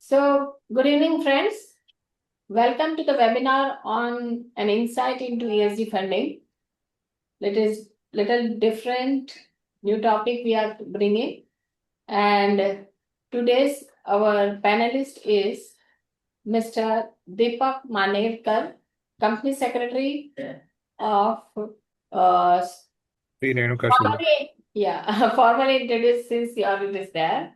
So, good evening, friends. Welcome to the webinar on an insight into ESG funding. It is little different new topic we are bringing. And today's our panelist is Mr. Deepak Manevkar, Company Secretary of formally introduced since you already is there.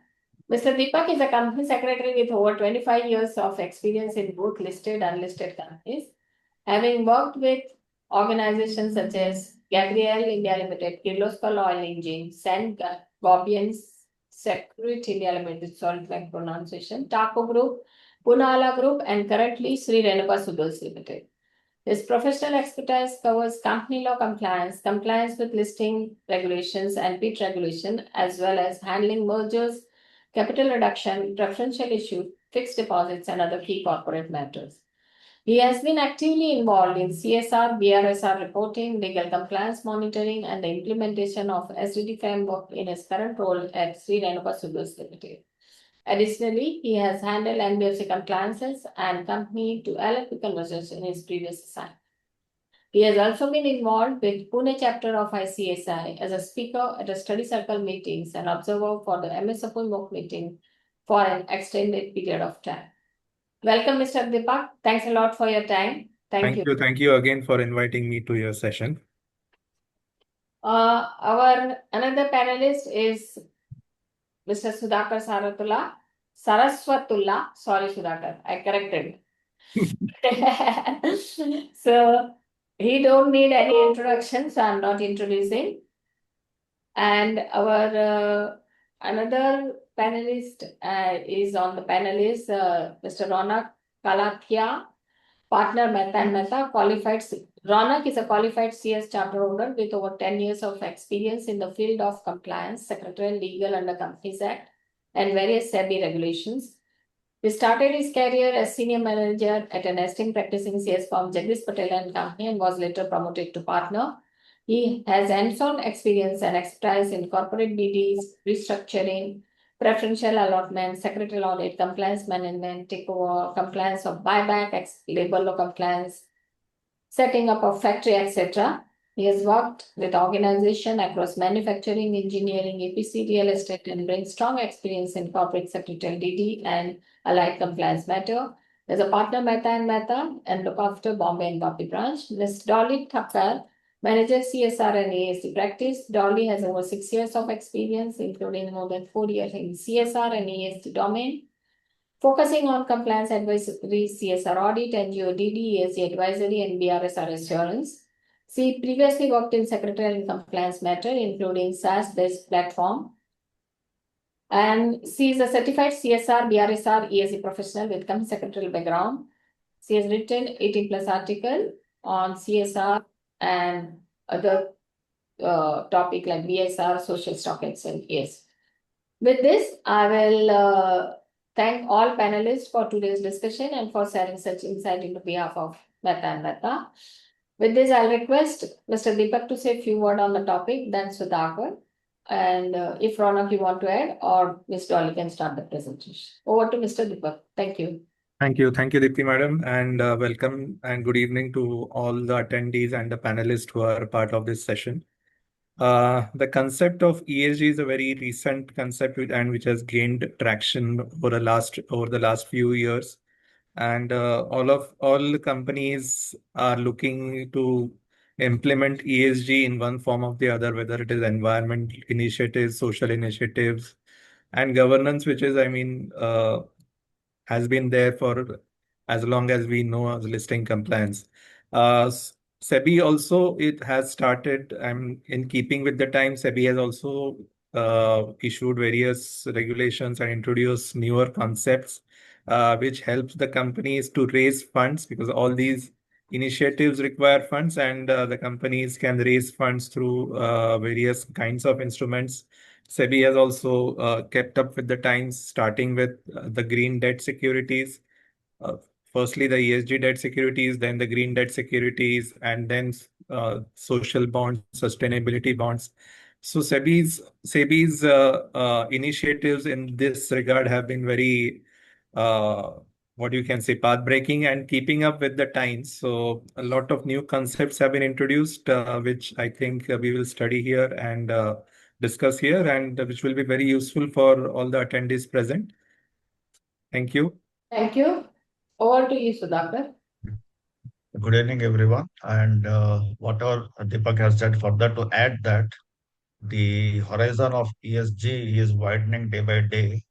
Mr. Deepak is a company secretary with over 25 years of experience in both listed and unlisted companies, having worked with organizations such as Gabriel India Limited, Kirloskar Oil Engine, San Gobian Security India Limited, sorry for pronunciation, Taco Group, Punala Group, and currently Sri Renuka Sudals Limited. His professional expertise covers company law compliance, compliance with listing regulations and PIT regulation, as well as handling mergers, capital reduction, preferential issue, fixed deposits, and other key corporate matters. He has been actively involved in CSR, BRSR reporting, legal compliance monitoring, and the implementation of SDD framework in his current role at Sri Renuka Sudals Limited. Additionally, he has handled NBFC compliances and company to LLP conversions in his previous assignment. He has also been involved with Pune chapter of ICSI as a speaker at a study circle meetings and observer for the MSFO MOOC meeting for an extended period of time. Welcome, Mr. Deepak. Thanks a lot for your time. Thank you. Thank you again for inviting me to your session. Our another panelist is Mr. Sudhakar Saraswatula. Sorry, Sudhakar, I corrected. So he don't need any introduction, so I'm not introducing. And our another panelist is on the panelist, Mr. Ronak Kalathia, partner Mehta&Mehta, qualified. Ronak is a qualified CS charter owner with over 10 years of experience in the field of compliance, secretarial, legal under Companies Act, and various SEBI regulations. He started his career as senior manager at an esteemed practicing CS firm, Jagdish Patel and Company, and was later promoted to partner. He has hands-on experience and expertise in corporate BDs, restructuring, preferential allotment, secretarial audit, compliance management, takeover, compliance of buyback, labor law compliance, setting up of factory, etc. He has worked with organizations across manufacturing, engineering, EPC, real estate, and brings strong experience in corporate secretarial DD and allied compliance matter. As a partner Mehta&Mehta and look after Bombay and Vapi branch. Ms. Dolly Thakkar manages CSR and ESG practice. Dolly has over 6 years of experience, including more than 4 years in CSR and ESG domain, focusing on compliance advisory, CSR audit, NGO/DD, ESG advisory, and BRSR assurance. She previously worked in secretarial and compliance matter, including SaaS-based platform. And she is a certified CSR, BRSR, ESG professional with company secretarial background. She has written 18 plus article on CSR and other topic like BSR, social stock exchange. Yes. With this, I will thank all panelists for today's discussion and for sharing such insight into behalf of Mehta&Mehta. With this, I'll request Mr. Deepak to say a few words on the topic, then Sudhakar. And if Ronak, you want to add, or Ms. Dolly can start the presentation. Over to Mr. Deepak. Thank you. Thank you, Dipti madam, and welcome and good evening to all the attendees and the panelists who are part of this session. The concept of ESG is a very recent concept and which has gained traction over the last few years, and all companies are looking to implement ESG in one form or the other, whether it is environment initiatives, social initiatives, and governance, which is, has been there for as long as we know as listing compliance. SEBI also, it has started, in keeping with the time, SEBI has also issued various regulations and introduced newer concepts, which helps the companies to raise funds, because all these initiatives require funds, and the companies can raise funds through various kinds of instruments. SEBI has also kept up with the times, starting with the green debt securities. Firstly, the ESG debt securities, then the green debt securities, and then social bonds, sustainability bonds. So SEBI's initiatives in this regard have been very what you can say, path breaking and keeping up with the times. So a lot of new concepts have been introduced, which I think we will study here and discuss here, and which will be very useful for all the attendees present. Thank you. Thank you. Over to you, Sudhakar. Good evening, everyone. And whatever Deepak has said, further to add that the horizon of ESG is widening day by day,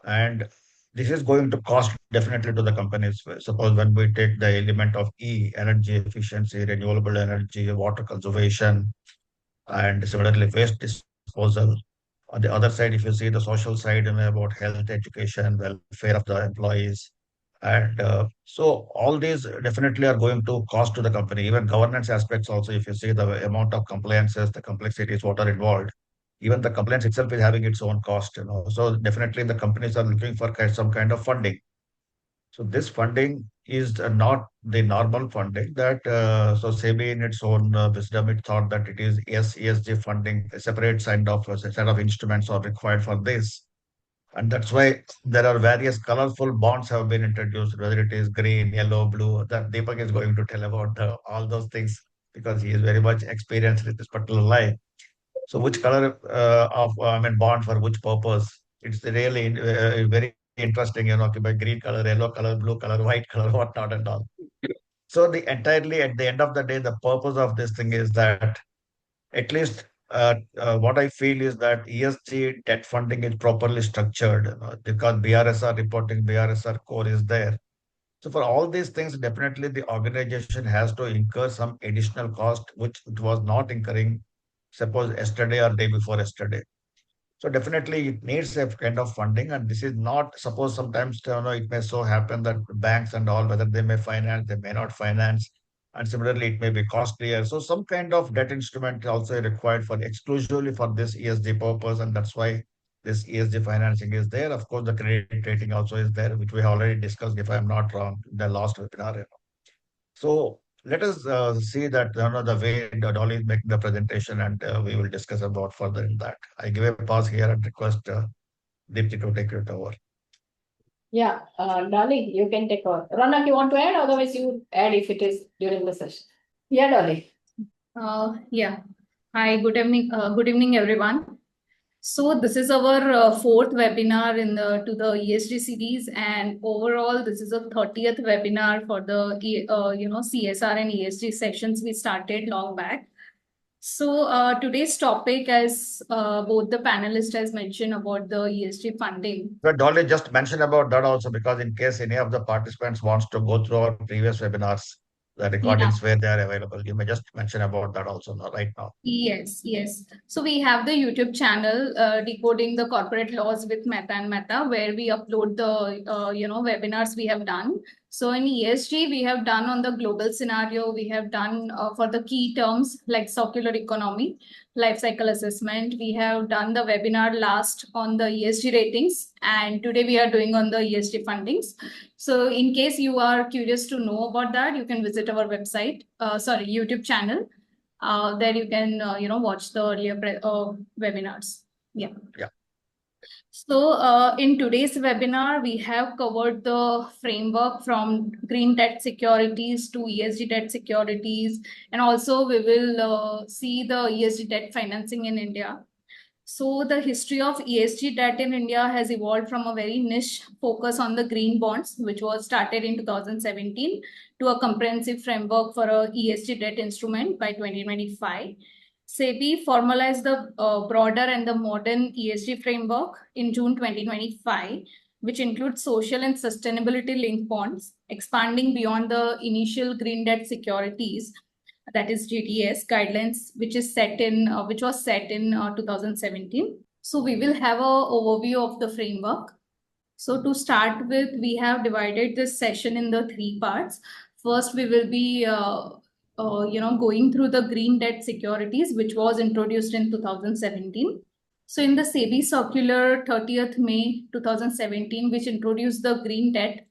and this is going to cost definitely to the companies. Suppose when we take the element of E, energy efficiency, renewable energy, water conservation, and similarly waste disposal. On the other side, if you see the social side and about health, education, welfare of the employees, and so all these definitely are going to cost to the company. Even governance aspects also, if you see the amount of compliances, the complexities, what are involved, even the compliance itself is having its own cost. So definitely the companies are looking for some kind of funding. So this funding is not the normal funding that so SEBI in its own wisdom it thought that it is ESG funding, a separate set of instruments are required for this. And that's why there are various colorful bonds have been introduced, whether it is green, yellow, blue. That Deepak is going to tell about all those things because he is very much experienced with this particular line. So which color bond for which purpose? It's really very interesting, by green color, yellow color, blue color, white color, whatnot and all. So the entirely at the end of the day, the purpose of this thing is that at least what I feel is that ESG debt funding is properly structured because BRSR reporting, BRSR core is there. So for all these things, definitely the organization has to incur some additional cost, which it was not incurring, suppose yesterday or day before yesterday. So definitely it needs a kind of funding, and this is not suppose sometimes it may so happen that banks and all whether they may finance, they may not finance, and similarly it may be costlier. So some kind of debt instrument also required for exclusively for this ESG purpose, and that's why this ESG financing is there. Of course, the credit rating also is there, which we have already discussed, if I'm not wrong, in the last webinar. So let us see that the way Dolly is making the presentation, and we will discuss about further in that. I give a pause here and request Dipti to take it over. Yeah, Dolly, you can take over. Ronak, you want to add? Otherwise, you add if it is during the session. Yeah, Dolly. Yeah. Hi, good evening, everyone. So this is our fourth webinar to the ESG series, and overall this is the 30th webinar for the CSR and ESG sessions we started long back. So today's topic, as both the panelists has mentioned about the ESG funding. But Dolly just mention about that also, because in case any of the participants wants to go through our previous webinars, the recordings where they are available, you may just mention about that also right now. Yes. So we have the YouTube channel, Decoding the Corporate Laws with Mehta&Mehta, where we upload the webinars we have done. So in ESG, we have done on the global scenario, we have done for the key terms like circular economy, life cycle assessment. We have done the webinar last on the ESG ratings, and today we are doing on the ESG fundings. So in case you are curious to know about that, you can visit our website, YouTube channel. There you can watch the earlier webinars. Yeah. So in today's webinar, we have covered the framework from green debt securities to ESG debt securities, and also we will see the ESG debt financing in India. So the history of ESG debt in India has evolved from a very niche focus on the green bonds, which was started in 2017, to a comprehensive framework for a ESG debt instrument by 2025. SEBI formalized the broader and the modern ESG framework in June 2025, which includes social and sustainability linked bonds, expanding beyond the initial green debt securities, that is GDS guidelines, which was set in 2017. So we will have an overview of the framework. So to start with, we have divided this session in the three parts. First, we will be going through the green debt securities, which was introduced in 2017. So in the SEBI circular 30th May 2017, which introduced the green debt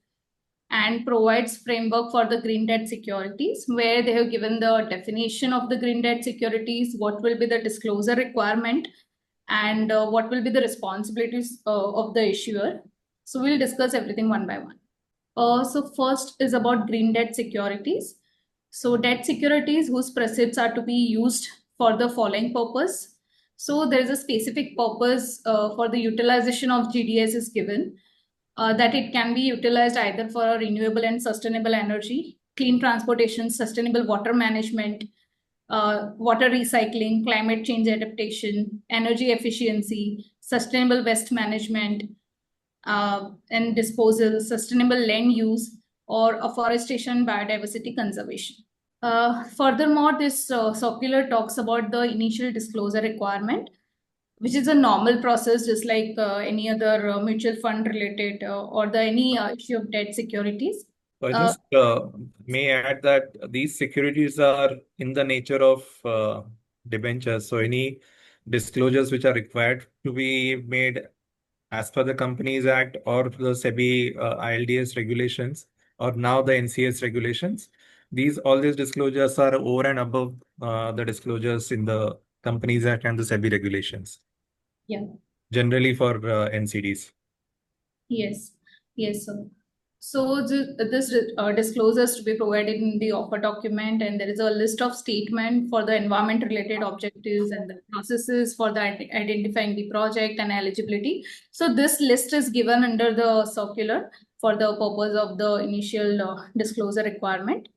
and provides framework for the green debt securities, where they have given the definition of the green debt securities, what will be the disclosure requirement, and what will be the responsibilities of the issuer. So we'll discuss everything one by one. So first is about green debt securities. So debt securities whose proceeds are to be used for the following purpose. So there is a specific purpose for the utilization of GDS is given, that it can be utilized either for renewable and sustainable energy, clean transportation, sustainable water management, water recycling, climate change adaptation, energy efficiency, sustainable waste management, and disposal, sustainable land use, or afforestation, biodiversity conservation. Furthermore, this circular talks about the initial disclosure requirement, which is a normal process, just like any other mutual fund related or any issue of debt securities. I just may add that these securities are in the nature of debentures. So any disclosures which are required to be made as per the Companies Act or the SEBI ILDS regulations, or now the NCS regulations, all these disclosures are over and above the disclosures in the Companies Act and the SEBI regulations. Yeah. Generally for NCDs. Yes. Yes, sir. So this disclosures to be provided in the offer document, and there is a list of statement for the environment related objectives and the processes for the identifying the project and eligibility. So this list is given under the circular for the purpose of the initial disclosure requirement.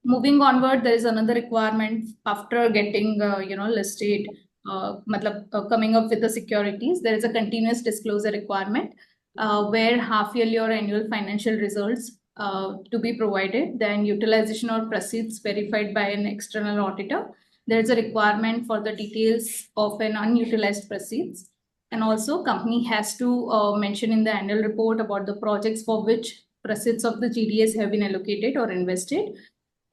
Moving onward, there is another requirement after getting listed, coming up with the securities. There is a continuous disclosure requirement where half yearly or annual financial results to be provided, then utilization or proceeds verified by an external auditor. There is a requirement for the details of an unutilized proceeds, and also company has to mention in the annual report about the projects for which proceeds of the GDS have been allocated or invested,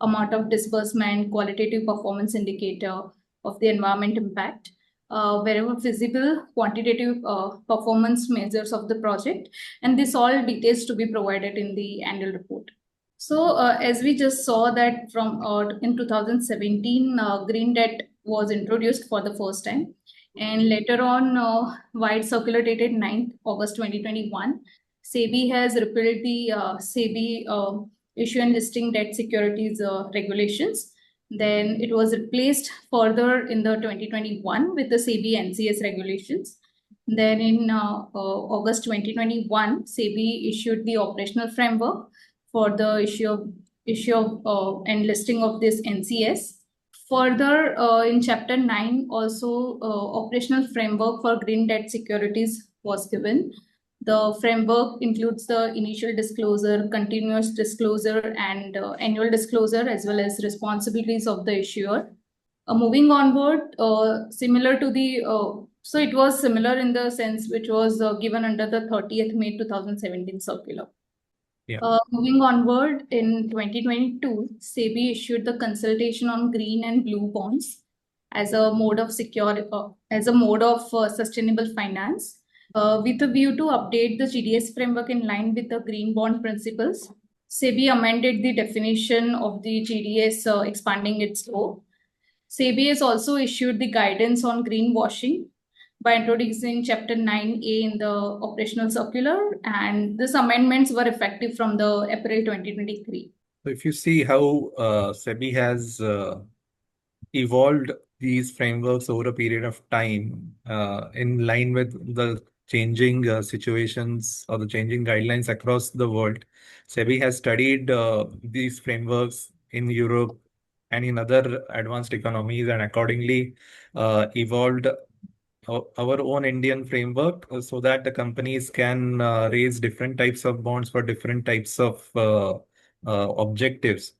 amount of disbursement, qualitative performance indicator of the environment impact, wherever feasible, quantitative performance measures of the project, and this all details to be provided in the annual report. So as we just saw that from in 2017, green debt was introduced for the first time, and later on, wide circular dated 9th August 2021, SEBI has repealed the SEBI issue and listing debt securities regulations. Then it was replaced further in the 2021 with the SEBI NCS regulations. Then in August 2021, SEBI issued the operational framework for the issue of and listing of this NCS. Further, in Chapter 9, also operational framework for green debt securities was given. The framework includes the initial disclosure, continuous disclosure, and annual disclosure, as well as responsibilities of the issuer. Moving onward, similar to the, so it was similar in the sense which was given under the 30th May 2017 circular. Yeah. Moving onward, in 2022, SEBI issued the consultation on green and blue bonds as a mode of sustainable finance. With a view to update the GDS framework in line with the green bond principles, SEBI amended the definition of the GDS, expanding its scope. SEBI has also issued the guidance on greenwashing by introducing Chapter 9A in the operational circular, and these amendments were effective from the April 2023. So if you see how SEBI has evolved these frameworks over a period of time in line with the changing situations or the changing guidelines across the world. SEBI has studied these frameworks in Europe and in other advanced economies, and accordingly evolved our own Indian framework so that the companies can raise different types of bonds for different types of objectives.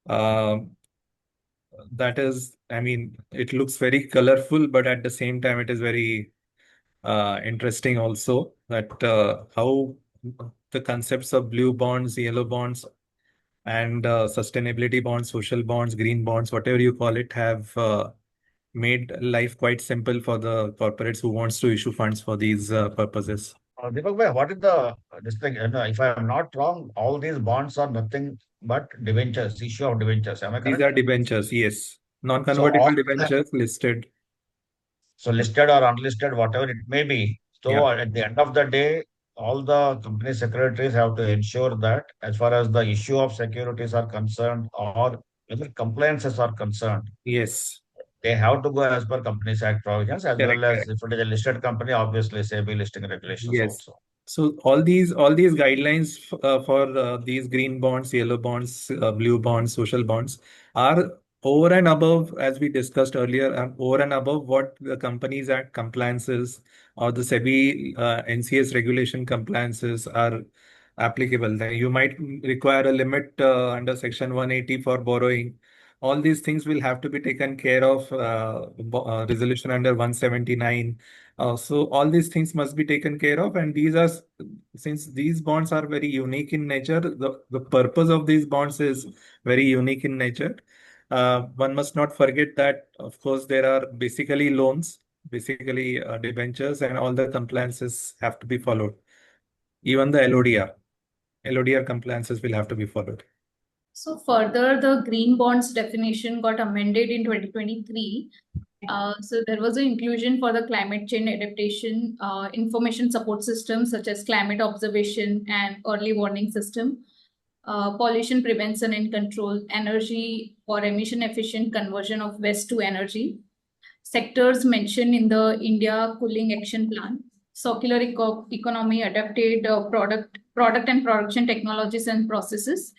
That is, I mean, it looks very colorful, but at the same time, it is very interesting also that how the concepts of blue bonds, yellow bonds, and sustainability bonds, social bonds, green bonds, whatever you call it, have made life quite simple for the corporates who wants to issue funds for these purposes. Deepak bhai, what is this thing? If I am not wrong, all these bonds are nothing but debentures, issue of debentures. Am I These correct? are debentures, yes. So all Non-convertible debentures listed. So listed or unlisted, whatever it may be, So at the end of the day, all the company secretaries have to ensure that as far as the issue of securities are concerned or whether compliances are concerned, Yes. they have to go as per Companies Act provisions, as well Correct. as Correct. if it is a listed company, obviously SEBI listing regulations Yes. also. So all these guidelines for these green bonds, yellow bonds, blue bonds, social bonds are over and above, as we discussed earlier, over and above what the Companies Act compliances or the SEBI NCS regulation compliances are applicable. Then you might require a limit under Section 180 for borrowing. All these things will have to be taken care of. Resolution under 179. So all these things must be taken care of, and since these bonds are very unique in nature, the purpose of these bonds is very unique in nature. One must not forget that, of course, there are basically loans, basically debentures, and all the compliances have to be followed. Even the LODR compliances will have to be followed. So further, the green bonds definition got amended in 2023. So there was an inclusion for the climate change adaptation, information support systems such as climate observation and early warning system, pollution prevention and control, energy or emission efficient conversion of waste to energy, sectors mentioned in the India Cooling Action Plan, circular economy, adapted product and production technologies and processes,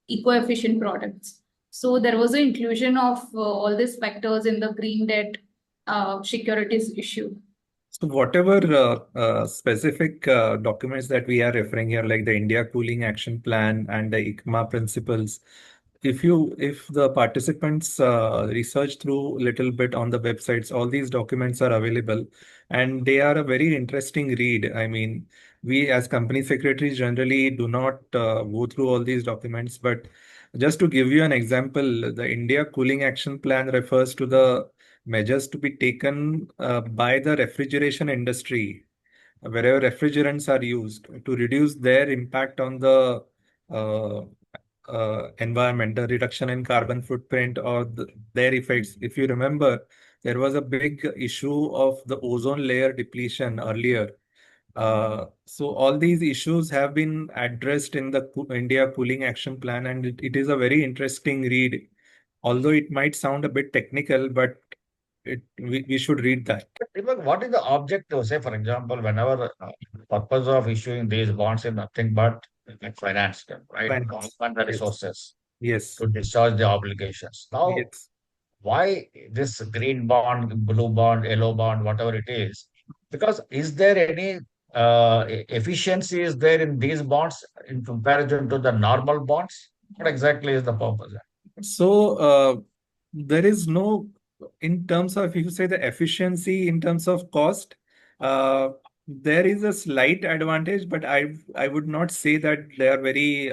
eco-efficient products. So there was an inclusion of all these factors in the green debt securities issue. So whatever specific documents that we are referring here, like the India Cooling Action Plan and the ICMA principles, if the participants research through a little bit on the websites, all these documents are available, and they are a very interesting read. I mean, we as company secretaries generally do not go through all these documents, but just to give you an example, the India Cooling Action Plan refers to the measures to be taken by the refrigeration industry, wherever refrigerants are used, to reduce their impact on the uh, environment, the reduction in carbon footprint or their effects. If you remember, there was a big issue of the ozone layer depletion earlier. So all these issues have been addressed in the India Cooling Action Plan, and it is a very interesting read. Although it might sound a bit technical, but we should read that. But Deepak, what is the objective? Say, for example, whenever purpose of issuing these bonds is nothing but like finance them, right? Finance. Fund the Yes. resources Yes. to discharge the obligations. Now, Yes. why this green bond, blue bond, yellow bond, whatever it is? Because is there any efficiency is there in these bonds in comparison to the normal bonds? What exactly is the purpose? So there is no, in terms of, if you say the efficiency in terms of cost, uh, there is a slight advantage, but I would not say that they are very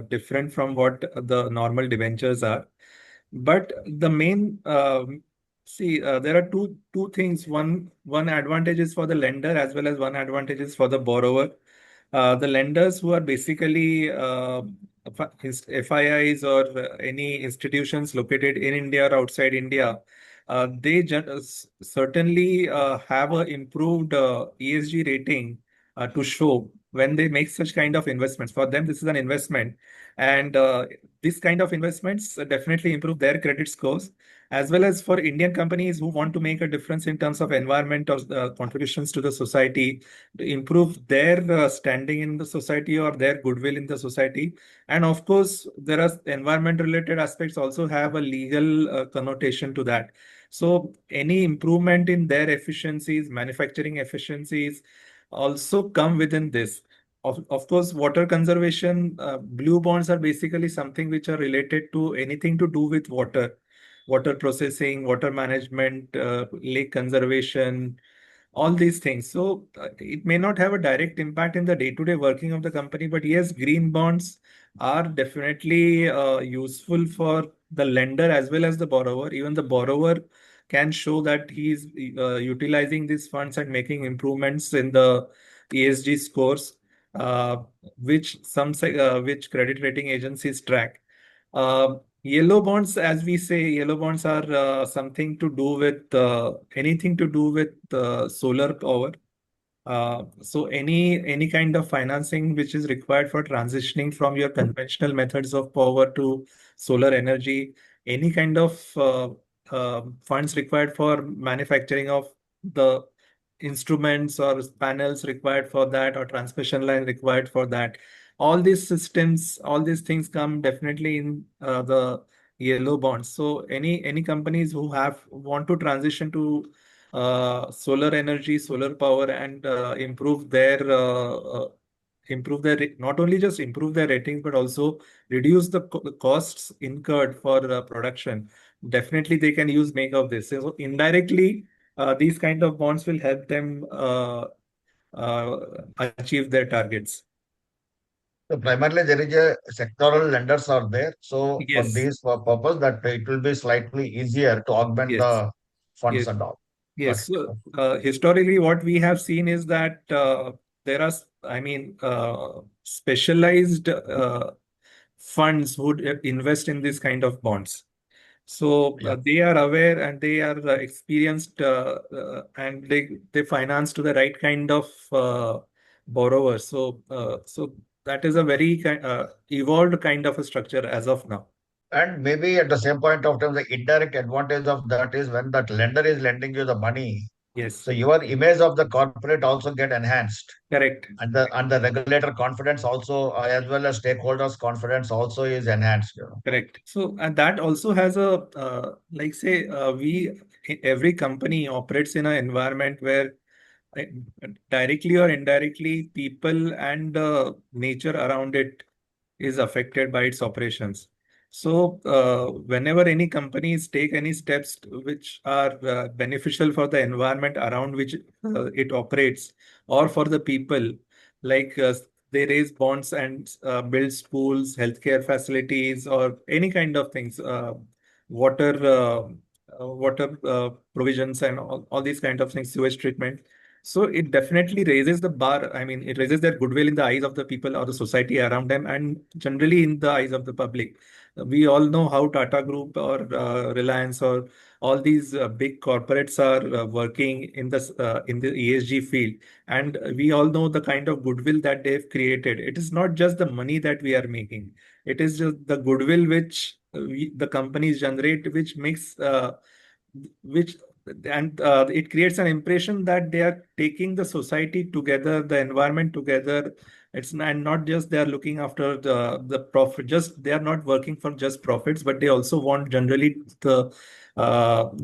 different from what the normal debentures are. But the main there are two things. One advantage is for the lender as well as one advantage is for the borrower. The lenders who are basically FIIs or any institutions located in India or outside India, they certainly have a improved ESG rating to show when they make such kind of investments. For them, this is an investment, and this kind of investments definitely improve their credit scores, as well as for Indian companies who want to make a difference in terms of environment or contributions to the society, to improve their standing in the society or their goodwill in the society. And of course, there are environment related aspects also have a legal connotation to that. So any improvement in their efficiencies, manufacturing efficiencies also come within this. Of course, water conservation, blue bonds are basically something which are related to anything to do with water processing, water management, lake conservation, all these things. So it may not have a direct impact in the day-to-day working of the company, but yes, green bonds are definitely useful for the lender as well as the borrower. Even the borrower can show that he is utilizing these funds and making improvements in the ESG scores, uh, which credit rating agencies track. Yellow bonds, as we say, yellow bonds are something to do with anything to do with solar power So any kind of financing which is required for transitioning from your conventional methods of power to solar energy, any kind of funds required for manufacturing of the instruments or panels required for that, or transmission line required for that. All these systems, all these things come definitely in the yellow bonds. So any companies who want to transition to solar energy, solar power, and not only just improve their ratings, but also reduce the costs incurred for production. Definitely, they can use make of this. So indirectly, these kind of bonds will help them uh, achieve their targets. So primarily there is a sectoral lenders are there. So for Yes, these purpose that it will be slightly easier to augment yes, the funds yes. and all. Got Yes. it. So, historically, what we have seen is that there are, specialized funds would invest in this kind of bonds. So Yeah. they are aware and they are experienced, and they finance to the right kind of borrowers. So that is a very evolved kind of a structure as of now. And maybe at the same point of time, the indirect advantage of that is when that lender is lending you the money. Yes, So your image of the corporate also get enhanced. correct. And the regulator confidence also, as well as stakeholders confidence also is enhanced. Correct. So, and that also has a, like say, every company operates in an environment where uh, directly or indirectly people and nature around it is affected by its operations. So, whenever any companies take any steps which are beneficial for the environment around which it operates, or for the people, like they raise bonds and build schools, healthcare facilities, or any kind of things, water, water provisions, and all these kind of things, sewage treatment. So it definitely raises the bar. I mean, it raises their goodwill in the eyes of the people or the society around them, and generally in the eyes of the public. We all know how Tata Group or Reliance or all these big corporates are working in the ESG field, and we all know the kind of goodwill that they've created. It is not just the money that we are making; it is just the goodwill which the companies generate, which makes which and it creates an impression that they are taking the society together, the environment together. And not just they are looking after the profit. Just they are not working for just profits, but they also want generally the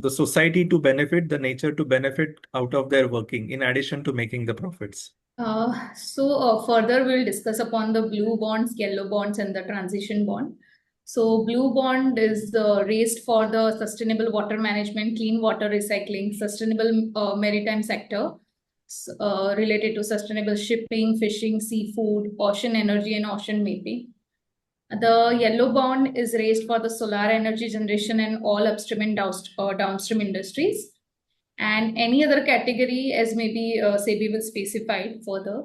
society to benefit, the nature to benefit out of their working, in addition to making the profits. Further, we'll discuss upon the blue bonds, yellow bonds, and the transition bond. So blue bond is raised for the sustainable water management, clean water recycling, sustainable maritime sector, related to sustainable shipping, fishing, seafood, ocean energy, and ocean mapping. The yellow bond is raised for the solar energy generation and all upstream and downstream industries. And any other category as maybe SEBI will specify further.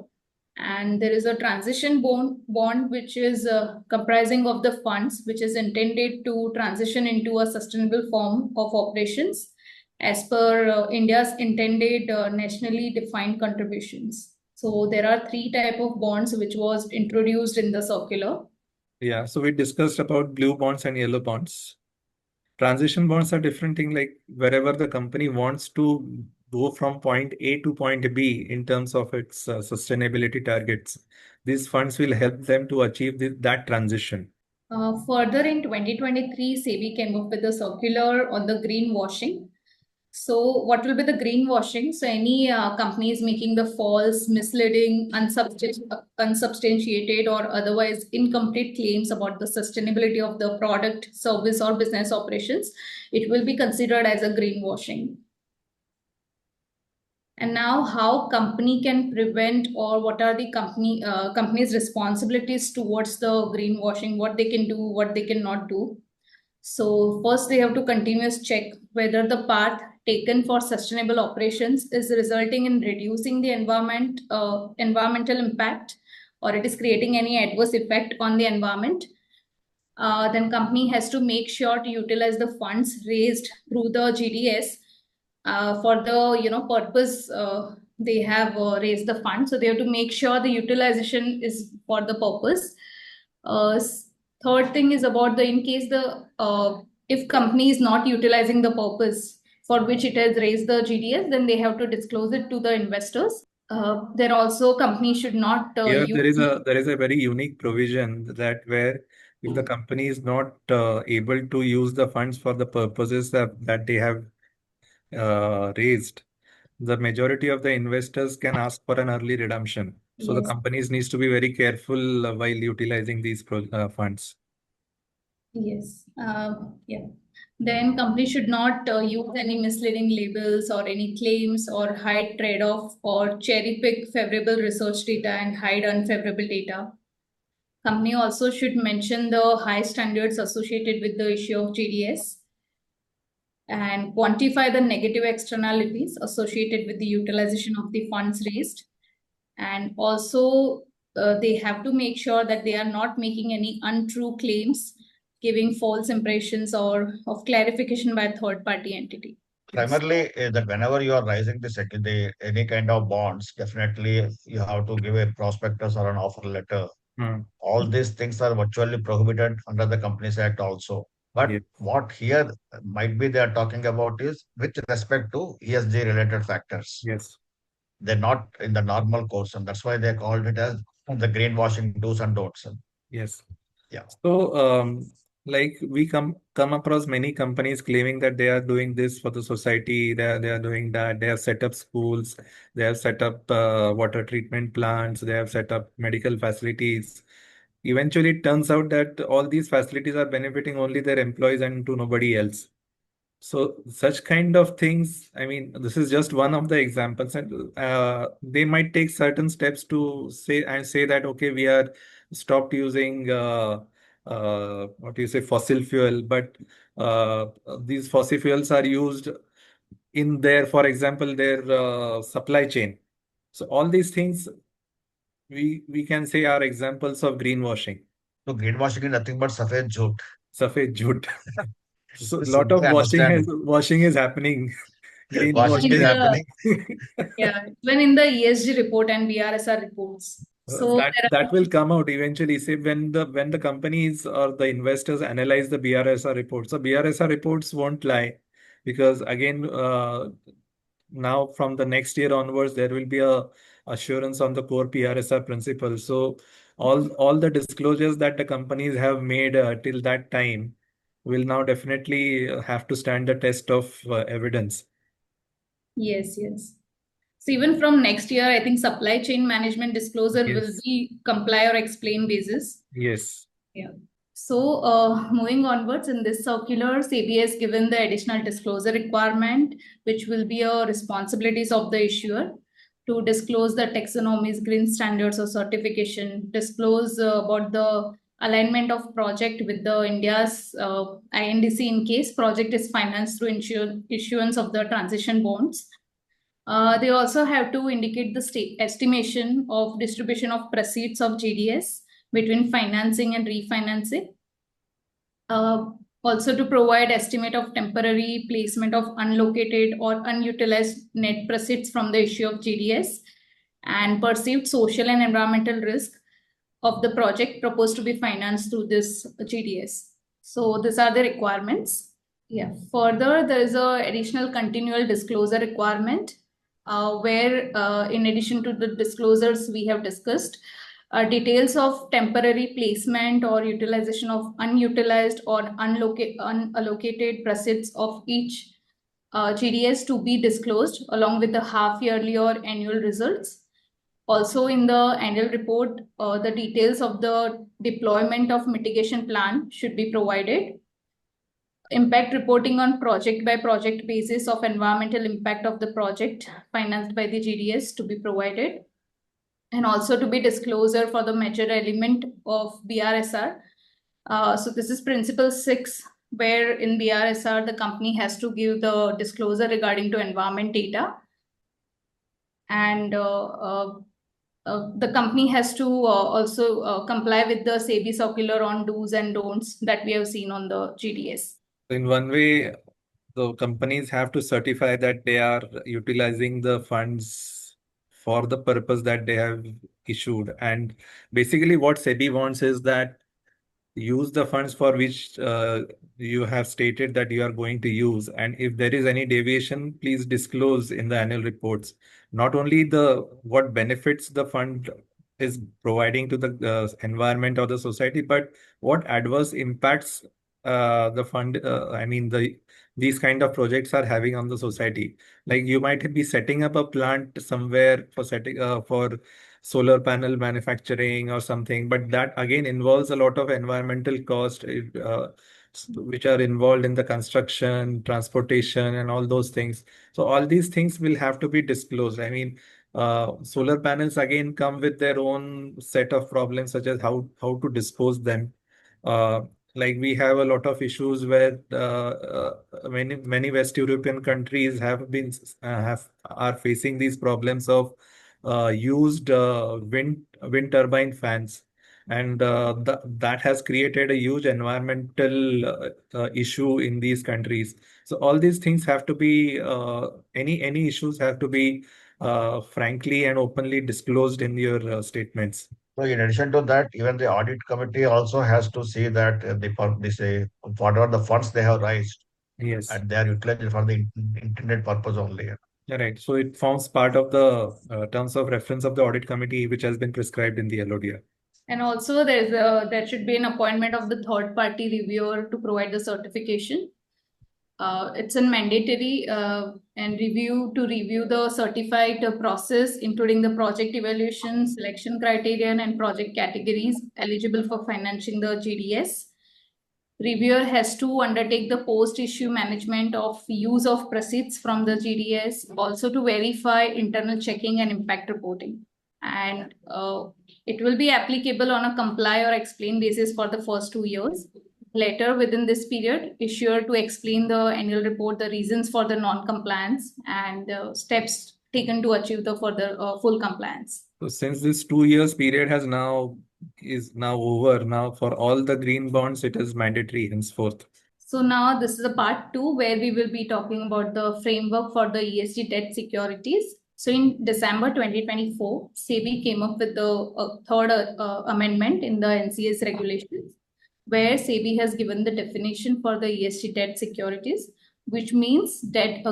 And there is a transition bond which is comprising of the funds which is intended to transition into a sustainable form of operations as per India's intended nationally defined contributions. So there are three type of bonds which was introduced in the circular. Yeah, so we discussed about blue bonds and yellow bonds. Transition bonds are different thing, like wherever the company wants to go from point A to point B in terms of its sustainability targets. These funds will help them to achieve that transition. Further, in 2023, SEBI came up with a circular on the greenwashing. So what will be the greenwashing? So any companies making the false, misleading, unsubstantiated or otherwise incomplete claims about the sustainability of the product, service or business operations, it will be considered as a greenwashing. And now how company can prevent, or what are the company's responsibilities towards the greenwashing, what they can do, what they cannot do. So first they have to continuously check whether the path taken for sustainable operations is resulting in reducing the environmental impact, or it is creating any adverse effect on the environment. Then company has to make sure to utilize the funds raised through the GDS for the purpose they have raised the fund. So they have to make sure the utilization is for the purpose. Third thing is about the in case the if company is not utilizing the purpose for which it has raised the GDS, then they have to disclose it to the investors. There also company should not Here use. there is a very unique provision that where if the company is not able to use the funds for the purposes that they have raised, the majority of the investors can ask for an early redemption. So the Yes. companies needs to be very careful while utilizing these funds. Yes. Yeah. Then company should not use any misleading labels or any claims or hide trade-off or cherry pick favorable research data and hide unfavorable data. Company also should mention the high standards associated with the issue of GDS and quantify the negative externalities associated with the utilization of the funds raised. And also they have to make sure that they are not making any untrue claims, giving false impressions or of clarification by a third party entity. Primarily, that whenever you are raising any kind of bonds, definitely you have to give a prospectus or an offer letter. All these things are virtually prohibited under the Companies Act also. But Yes. what here might be they are talking about is with respect to ESG related factors. Yes. They're not in the normal course, and that's why they called it as the greenwashing do's and don'ts. Yes. Yeah. So, like we come across many companies claiming that they are doing this for the society, they are doing that, they have set up schools, they have set up water treatment plants, they have set up medical facilities. Eventually, it turns out that all these facilities are benefiting only their employees and to nobody else. So such kind of things, I mean, this is just one of the examples, and they might take certain steps to say that okay, we are stopped using what do you say, fossil fuel, but uh, these fossil fuels are used in their, for example, their supply chain. So all these things we can say are examples of greenwashing. So greenwashing is nothing but safed jhoot. Safed jhoot. So a Just lot of simply understand it. washing is happening. Washing is In Greenwashing. happening. Yeah, even in the ESG report and BRSR reports. So That will come out eventually. Say when the companies or the investors analyze the BRSR reports. So BRSR reports won't lie, because again, now from the next year onwards, there will be a assurance on the core PRSR principles. So all the disclosures that the companies have made till that time will now definitely have to stand the test of evidence. yes, yes. So even from next year, I think supply chain management disclosure will Yes. be comply or explain basis. Yes. Yeah. So moving onwards in this circular, SEBI has given the additional disclosure requirement, which will be a responsibilities of the issuer to disclose the taxonomies, green standards or certification, disclose about the alignment of project with the India's INDC in case project is financed through issuance of the transition bonds. They also have to indicate the estimation of distribution of proceeds of GDS between financing and refinancing. Also to provide estimate of temporary placement of unlocated or unutilized net proceeds from the issue of GDS and perceived social and environmental risk of the project proposed to be financed through this GDS. So these are the requirements. Yeah. Further, there is a additional continual disclosure requirement where in addition to the disclosures we have discussed, details of temporary placement or utilization of unutilized or unallocated proceeds of each GDS to be disclosed along with the half yearly or annual results. Also in the annual report, the details of the deployment of mitigation plan should be provided. Impact reporting on project by project basis of environmental impact of the project financed by the GDS to be provided. And also to be disclosure for the major element of BRSR. So this is principle 6, where in BRSR, the company has to give the disclosure regarding to environment data. And the company has to also comply with the SEBI circular on do's and don'ts that we have seen on the GDS. In one way, the companies have to certify that they are utilizing the funds for the purpose that they have issued. And basically what SEBI wants is that use the funds for which you have stated that you are going to use. And if there is any deviation, please disclose in the annual reports, not only the what benefits the fund is providing to the environment or the society, but what adverse impacts the fund, these kind of projects are having on the society. Like you might be setting up a plant somewhere for setting for solar panel manufacturing or something, but that again involves a lot of environmental cost, which are involved in the construction, transportation, and all those things. So all these things will have to be disclosed. I mean, solar panels again come with their own set of problems, such as how to dispose them. Uh, like we have a lot of issues where many West European countries are facing these problems of used wind turbine fans, and that has created a huge environmental issue in these countries. So all these things have to be any issues have to be frankly and openly disclosed in your statements. So in addition to that, even the audit committee also has to see that they say whatever the funds they have raised Yes. and they are utilized for the intended purpose only. Right. So it forms part of the terms of reference of the audit committee, which has been prescribed in the LODR. And also there should be an appointment of the third party reviewer to provide the certification. It's a mandatory and review the certified process, including the project evaluation, selection criterion, and project categories eligible for financing the GDS. Reviewer has to undertake the post-issue management of use of proceeds from the GDS, also to verify internal checking and impact reporting. And it will be applicable on a comply or explain basis for the first 2 years. Later, within this period, issuer to explain the annual report, the reasons for the non-compliance, and steps taken to achieve the further full compliance. So since this 2 years period is now over, now for all the green bonds, it is mandatory henceforth. So now this is a part 2 where we will be talking about the framework for the ESG debt securities. So in December 2024, SEBI came up with the third amendment in the NCS regulations, where SEBI has given the definition for the ESG debt securities, which means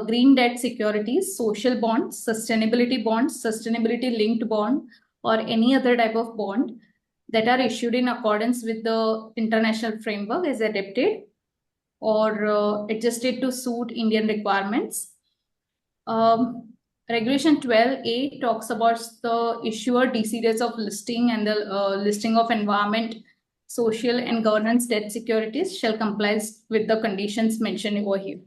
green debt securities, social bonds, sustainability linked bond, or any other type of bond that are issued in accordance with the international framework as adapted or adjusted to suit Indian requirements. Regulation 12A talks about the issuer DCDs of listing and the listing of environment, social and governance debt securities shall comply with the conditions mentioned over here.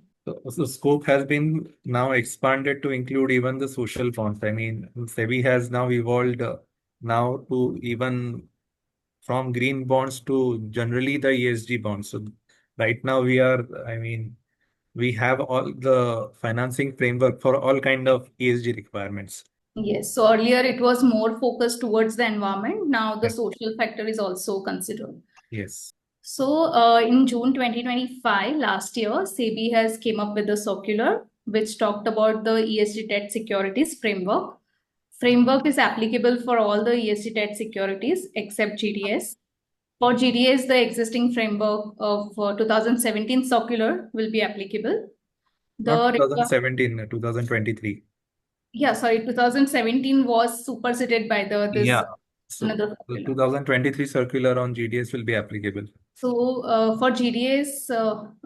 So scope has been now expanded to include even the social bonds. I mean, SEBI has now evolved now to even from green bonds to generally the ESG bonds. So right now we have all the financing framework for all kind of ESG requirements. Yes. So earlier it was more focused towards the environment. Now the social factor is also considered. Yes. So in June 2025, last year, SEBI has came up with a circular which talked about the ESG debt securities framework. Framework is applicable for all the ESG debt securities except GDS. For GDS, the existing framework of 2017 circular will be applicable. Not 2017, 2023. Yeah, sorry, 2017 was superseded by So another the circular. 2023 circular on GDS will be applicable. So for GDS,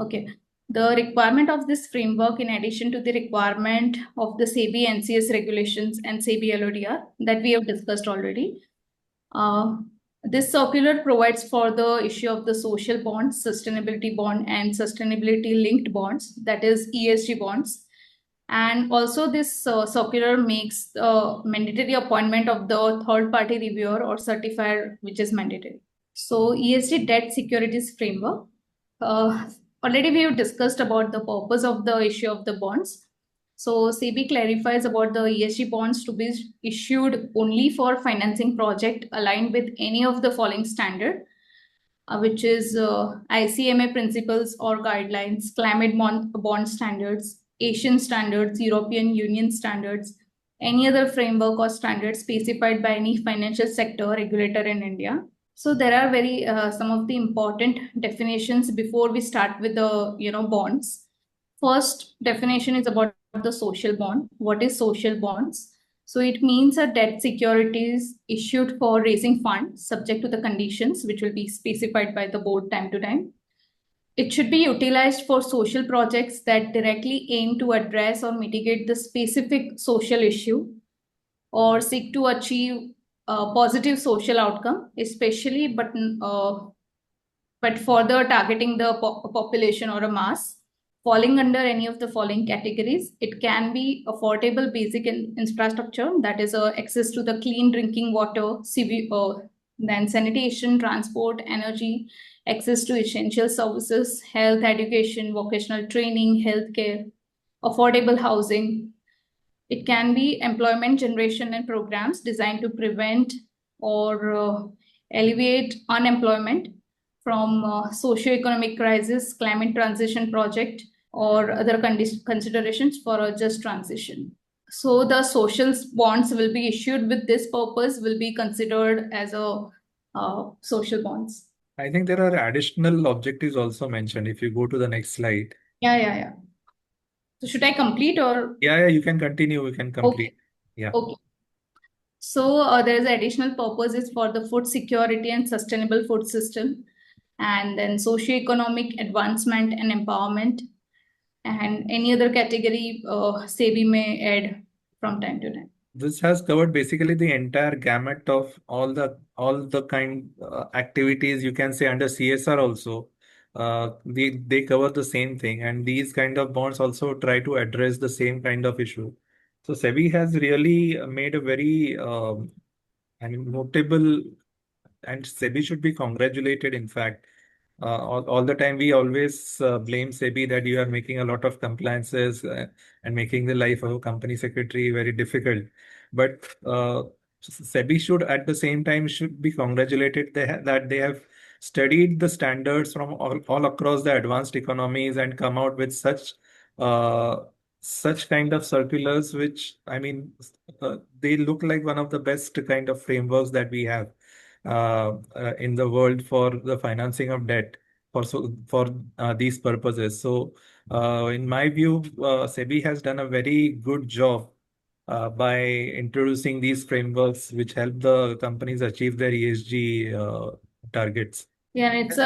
okay, the requirement of this framework, in addition to the requirement of the SEBI NCS regulations and SEBI LODR that we have discussed already, this circular provides for the issue of the social bonds, sustainability bond, and sustainability linked bonds, that is ESG bonds. And also this circular makes mandatory appointment of the third party reviewer or certifier, which is mandatory. So ESG debt securities framework. Already we have discussed about the purpose of the issue of the bonds. So SEBI clarifies about the ESG bonds to be issued only for financing project aligned with any of the following standard, which is ICMA principles or guidelines, climate bond standards, Asian standards, European Union standards, any other framework or standard specified by any financial sector regulator in India. So there are very some of the important definitions before we start with the bonds. First definition is about the social bond. What is social bonds? So it means a debt securities issued for raising funds subject to the conditions which will be specified by the board time to time. It should be utilized for social projects that directly aim to address or mitigate the specific social issue or seek to achieve a positive social outcome, especially but further targeting the population or a mass falling under any of the following categories. It can be affordable basic infrastructure, that is access to the clean drinking water, then sanitation, transport, energy, access to essential services, health, education, vocational training, healthcare, affordable housing. It can be employment generation and programs designed to prevent or alleviate unemployment from socio-economic crisis, climate transition project, or other considerations for a just transition. So the social bonds will be issued with this purpose will be considered as a social bonds. I think there are additional objectives also mentioned. If you go to the next slide. Yeah. So should I complete or? Yeah, you can continue. You can complete. Okay. Yeah. Okay. So there is additional purposes for the food security and sustainable food system, and then socio-economic advancement and empowerment, and any other category SEBI may add from time to time. This has covered basically the entire gamut of all the kind activities you can say under CSR also. They cover the same thing, and these kind of bonds also try to address the same kind of issue. So SEBI has really made a very notable, and SEBI should be congratulated. In fact, all the time we always blame SEBI that you are making a lot of compliances and making the life of a company secretary very difficult. But SEBI should at the same time should be congratulated that they have studied the standards from all across the advanced economies and come out with such kind of circulars, which I mean, they look like one of the best kind of frameworks that we have in the world for the financing of debt for these purposes. So, in my view, SEBI has done a very good job by introducing these frameworks, which help the companies achieve their ESG targets. Yeah, and it's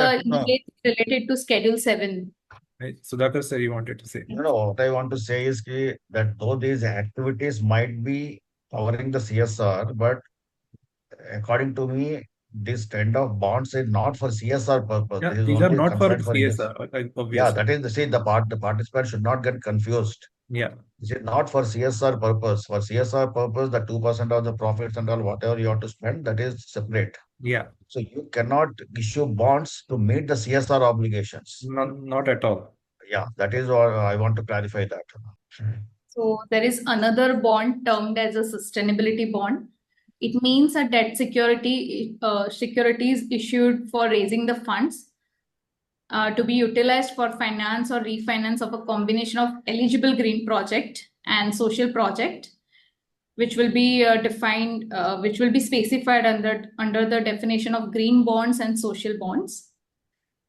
related to Schedule 7. Right. Sudhakar sir, you wanted to say? No, what I want to say is that though these activities might be covering the CSR, but according to me, this kind of bonds is not for CSR purpose. Yeah, This is these are only not for concerned for ESG. CSR, Yeah, obviously. that is the participant should not get confused. Yeah. This is not for CSR purpose. For CSR purpose, the 2% of the profits and all whatever you have to spend, that is separate. Yeah. So you cannot issue bonds to meet the CSR obligations. Not at all. Yeah, that is what I want to clarify that. So there is another bond termed as a sustainability bond. It means a debt securities issued for raising the funds to be utilized for finance or refinance of a combination of eligible green project and social project, which will be defined, which will be specified under the definition of green bonds and social bonds.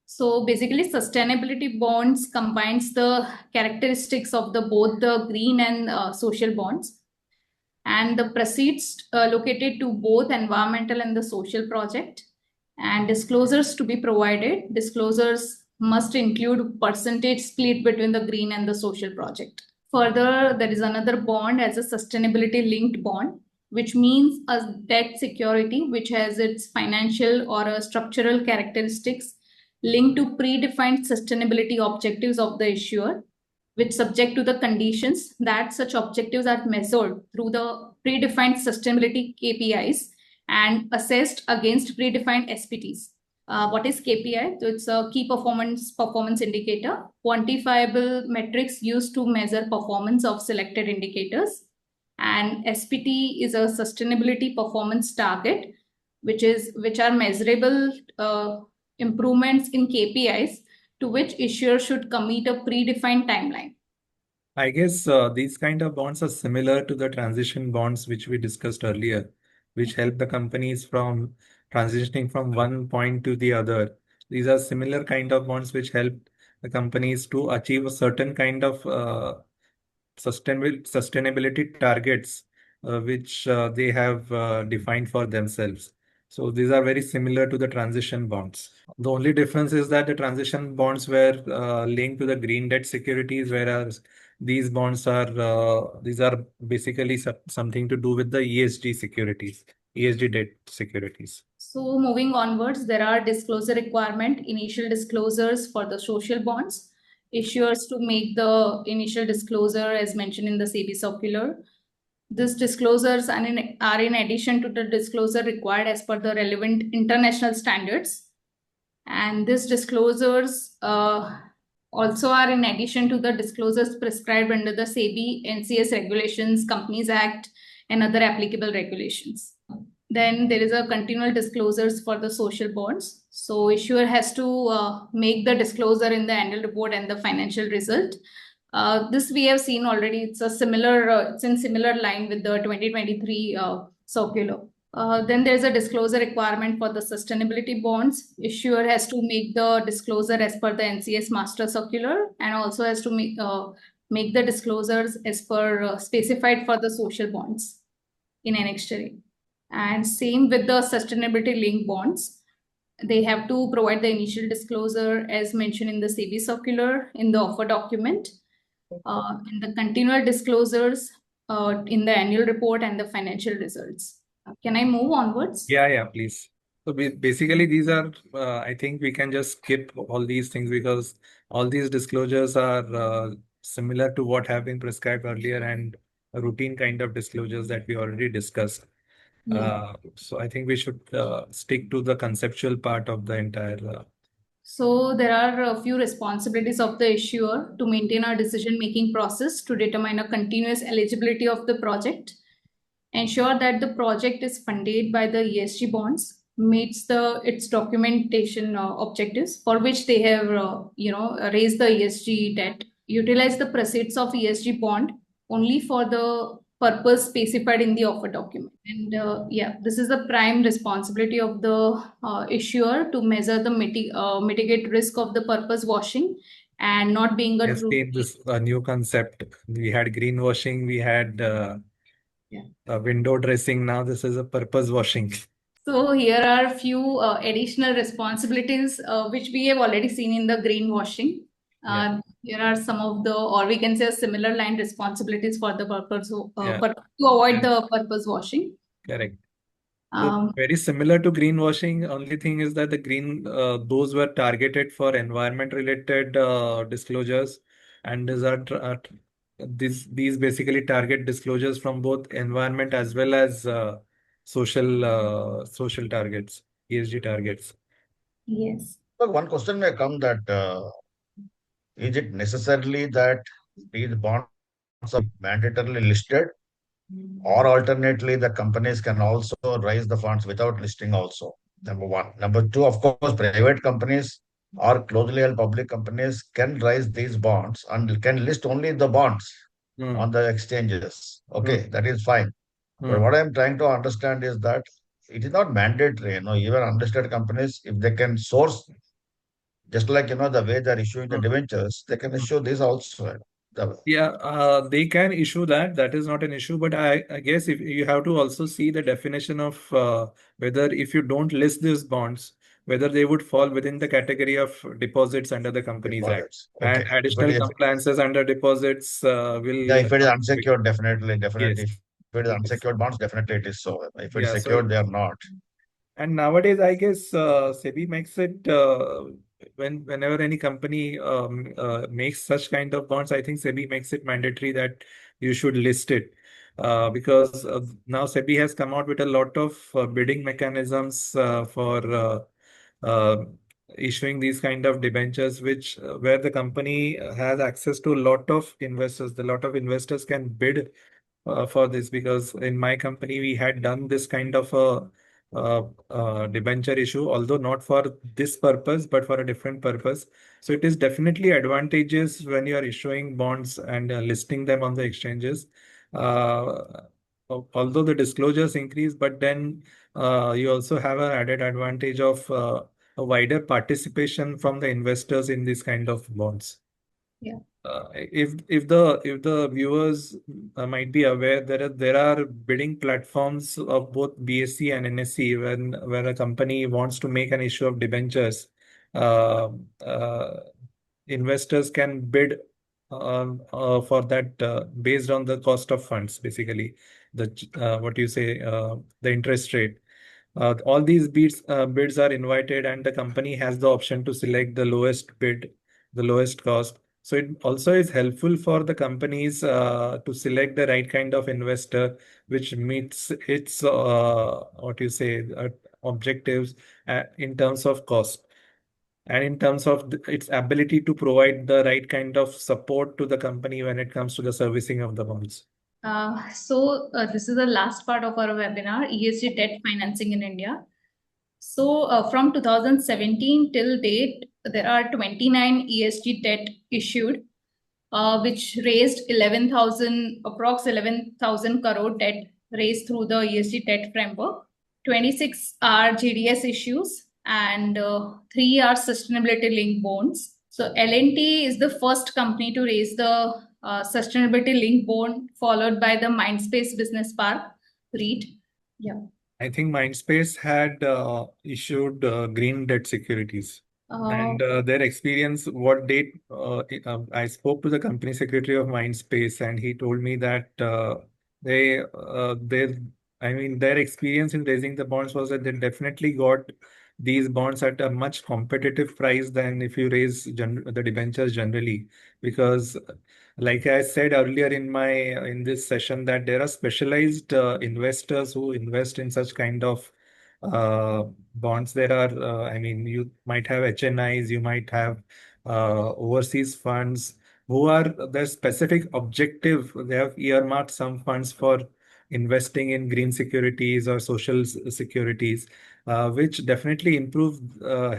So basically, sustainability bonds combines the characteristics of both the green and social bonds, and the proceeds located to both environmental and the social project, and disclosures to be provided. Disclosures must include percentage split between the green and the social project. Further, there is another bond as a sustainability linked bond, which means a debt security which has its financial or structural characteristics linked to predefined sustainability objectives of the issuer, which subject to the conditions that such objectives are measured through the predefined sustainability KPIs and assessed against predefined SPTs. What is KPI? So it's a key performance indicator, quantifiable metrics used to measure performance of selected indicators. And SPT is a sustainability performance target, which are measurable improvements in KPIs to which issuer should commit a predefined timeline. I guess these kind of bonds are similar to the transition bonds which we discussed earlier, which help the companies from transitioning from one point to the other. These are similar kind of bonds which help the companies to achieve a certain kind of sustainability targets which they have defined for themselves. So these are very similar to the transition bonds. The only difference is that the transition bonds were linked to the green debt securities, whereas these are basically something to do with the ESG securities, ESG debt securities. So moving onwards, there are disclosure requirement, initial disclosures for the social bonds. Issuers to make the initial disclosure as mentioned in the SEBI circular. These disclosures are in addition to the disclosure required as per the relevant international standards. And these disclosures also are in addition to the disclosures prescribed under the SEBI, NCS regulations, Companies Act, and other applicable regulations. Then there is a continual disclosures for the social bonds. So issuer has to make the disclosure in the annual report and the financial result. This we have seen already. It's a similar, it's in similar line with the 2023 circular. Then there's a disclosure requirement for the sustainability bonds. Issuer has to make the disclosure as per the NCS master circular and also has to make the disclosures as per specified for the social bonds in Annex A. And same with the sustainability linked bonds. They have to provide the initial disclosure as mentioned in the SEBI circular in the offer document, and the continual disclosures in the annual report and the financial results. Can I move onwards? Yeah, please. So basically, these are, I think we can just skip all these things because all these disclosures are similar to what have been prescribed earlier and a routine kind of disclosures that we already discussed. Yeah. So I think we should stick to the conceptual part of the entire. So there are a few responsibilities of the issuer to maintain a decision-making process to determine a continuous eligibility of the project, ensure that the project is funded by the ESG bonds, meets its documentation objectives for which they have raised the ESG debt, utilize the proceeds of ESG bond only for the purpose specified in the offer document. And this is the prime responsibility of the issuer to measure the mitigate risk of the purpose washing and not being a Yes, true. this new concept. We had greenwashing, we had window dressing. Now this is a purpose washing. So here are a few additional responsibilities which we have already seen in the greenwashing. Here are some of the, or we can say similar line responsibilities for the purpose to avoid the purpose washing. Correct. Very similar to greenwashing. Only thing is that those were targeted for environment related disclosures, and these basically target disclosures from both environment as well as social targets, ESG targets. Yes. Well, one question may come that is it necessarily that these bonds are mandatorily listed, or alternately the companies can also raise the funds without listing also? Number one. Number two, of course, private companies or closely held public companies can raise these bonds and can list only the bonds on the exchanges. Okay, that is fine. But what I'm trying to understand is that it is not mandatory, even unlisted companies, if they can source, just like, the way they're issuing the debentures, they can issue this also. They can issue that. That is not an issue. But I guess if you have to also see the definition of whether if you don't list these bonds, whether they would fall within the category of deposits under the Companies Act. Okay. And additional compliances under deposits will. Yeah, if it is unsecured, definitely. Yes. If it is unsecured bonds, definitely it is so. If it is Yeah, secured, they are not. And nowadays, I guess SEBI makes it whenever any company makes such kind of bonds, I think SEBI makes it mandatory that you should list it because now SEBI has come out with a lot of bidding mechanisms for issuing these kind of debentures, which where the company has access to a lot of investors. The lot of investors can bid for this because in my company we had done this kind of a debenture issue, although not for this purpose, but for a different purpose. So it is definitely advantageous when you are issuing bonds and listing them on the exchanges. Uh, Although the disclosures increase, but then you also have an added advantage of a wider participation from the investors in these kind of bonds. Yeah. If the viewers might be aware, there are bidding platforms of both BSE and NSE where a company wants to make an issue of debentures. Uh, uh, Investors can bid for that based on the cost of funds, basically what you say, the interest rate. All these bids are invited, and the company has the option to select the lowest bid, the lowest cost. So it also is helpful for the companies to select the right kind of investor, which meets its what you say objectives in terms of cost and in terms of its ability to provide the right kind of support to the company when it comes to the servicing of the bonds. This is the last part of our webinar, ESG debt financing in India. So from 2017 till date, there are 29 ESG debt issued, which raised 11,000, approx 11,000 crore debt raised through the ESG debt framework. 26 are GDS issues and 3 are sustainability linked bonds. So L&T is the first company to raise the sustainability linked bond, followed by the Mindspace Business Park REIT. Yeah. I think Mindspace had issued green debt securities. And their experience, I spoke to the company secretary of Mindspace, and he told me that their experience in raising the bonds was that they definitely got these bonds at a much competitive price than if you raise the debentures generally, because like I said earlier in this session, that there are specialized investors who invest in such kind of uh, bonds. There are, you might have HNIs, you might have overseas funds who are their specific objective. They have earmarked some funds for investing in green securities or social securities, which definitely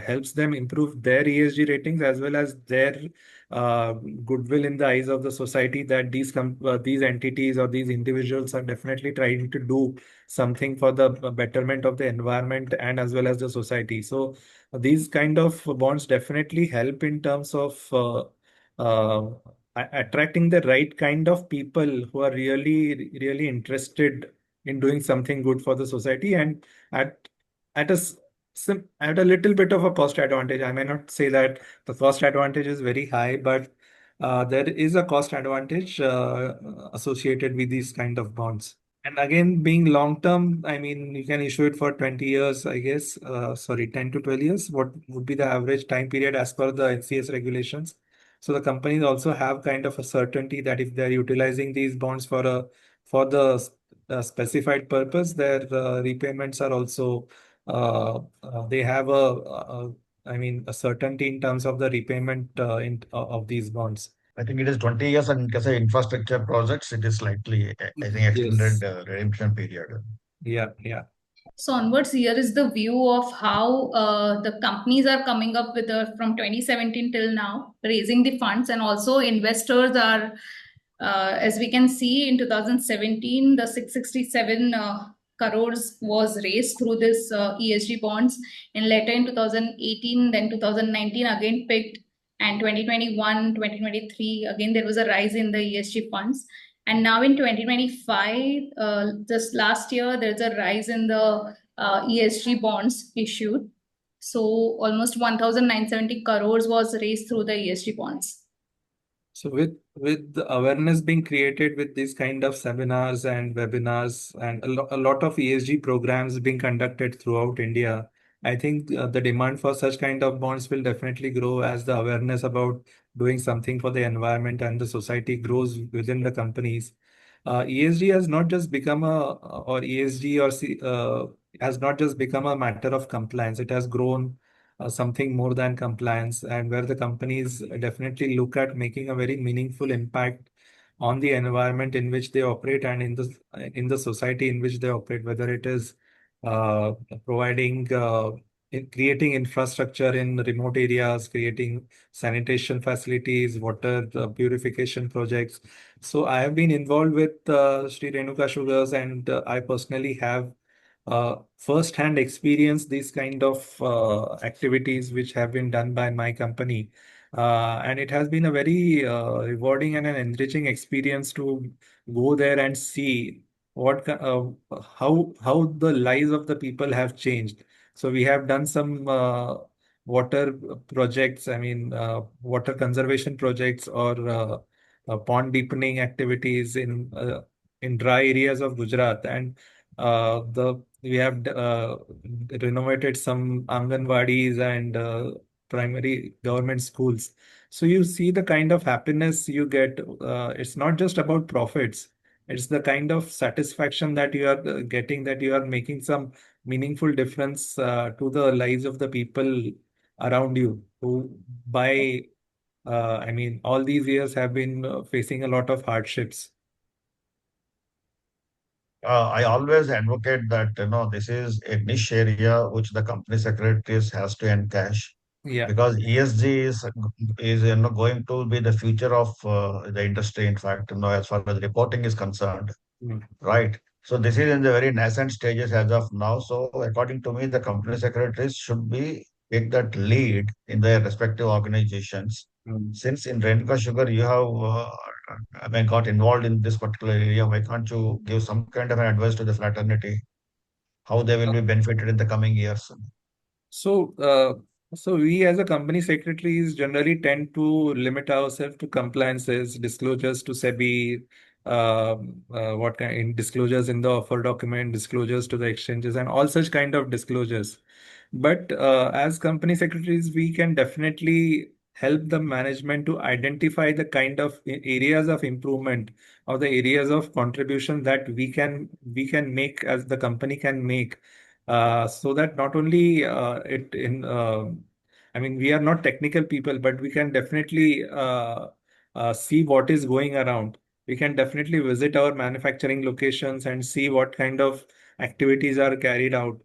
helps them improve their ESG ratings as well as their goodwill in the eyes of the society, that these entities or these individuals are definitely trying to do something for the betterment of the environment and as well as the society. So these kind of bonds definitely help in terms of uh, attracting the right kind of people who are really interested in doing something good for the society, and at at a at a little bit of a cost advantage. I may not say that the cost advantage is very high, but there is a cost advantage associated with these kind of bonds. And again, being long term, I mean, you can issue it for 20 years, I guess. Sorry, 10 to 12 years. What would be the average time period as per the NCS regulations? So the companies also have kind of a certainty that if they're utilizing these bonds for the specified purpose, their repayments are also they have a certainty in terms of the repayment of these bonds. I think it is 20 years, and in case of infrastructure projects, it is slightly, I think, extended Yes. redemption period. Yeah, yeah. So onwards, here is the view of how the companies are coming up with from 2017 till now, raising the funds, and also investors are, as we can see in 2017, the 667 crores was raised through this ESG bonds, and later in 2018, then 2019 again picked, and 2021, 2023, again there was a rise in the ESG funds. And now in 2025, just last year, there's a rise in the ESG bonds issued. So almost 1,970 crores was raised through the ESG bonds. So with the awareness being created with these kind of seminars and webinars and a lot of ESG programs being conducted throughout India, I think the demand for such kind of bonds will definitely grow as the awareness about doing something for the environment and the society grows within the companies. ESG has not just become or ESG has not just become a matter of compliance. It has grown something more than compliance, and where the companies definitely look at making a very meaningful impact on the environment in which they operate and in the society in which they operate, whether it is uh, providing, creating infrastructure in remote areas, creating sanitation facilities, water purification projects. So I have been involved with Sri Renuka Sugars, and I personally have first-hand experience these kind of activities which have been done by my company. And it has been a very rewarding and an enriching experience to go there and see how the lives of the people have changed. So we have done some water projects, I mean water conservation projects, or pond deepening activities in dry areas of Gujarat, and the we have renovated some Anganwadis and primary government schools. So you see the kind of happiness you get. It's not just about profits. It's the kind of satisfaction that you are getting, that you are making some meaningful difference to the lives of the people around you who, by I mean, all these years have been facing a lot of hardships. I always advocate that this is a niche area which the company secretaries has to encash, Yeah. because ESG is going to be the future of the industry. In fact, as far as reporting is concerned, Mm. right? So this is in the very nascent stages as of now. So according to me, the company secretaries should be take that lead in their respective organizations. Mm. Since in Renuka Sugar you have got involved in this particular area, why can't you give some kind of an advice to the fraternity how they will be benefited in the coming years? So, so we as a company secretaries generally tend to limit ourselves to compliances, disclosures to SEBI, what kind in disclosures in the offer document, disclosures to the exchanges, and all such kind of disclosures. But as company secretaries, we can definitely help the management to identify the kind of areas of improvement or the areas of contribution that we can make, as the company can make, so that not only it in I mean, we are not technical people, but we can definitely see what is going around. We can definitely visit our manufacturing locations and see what kind of activities are carried out.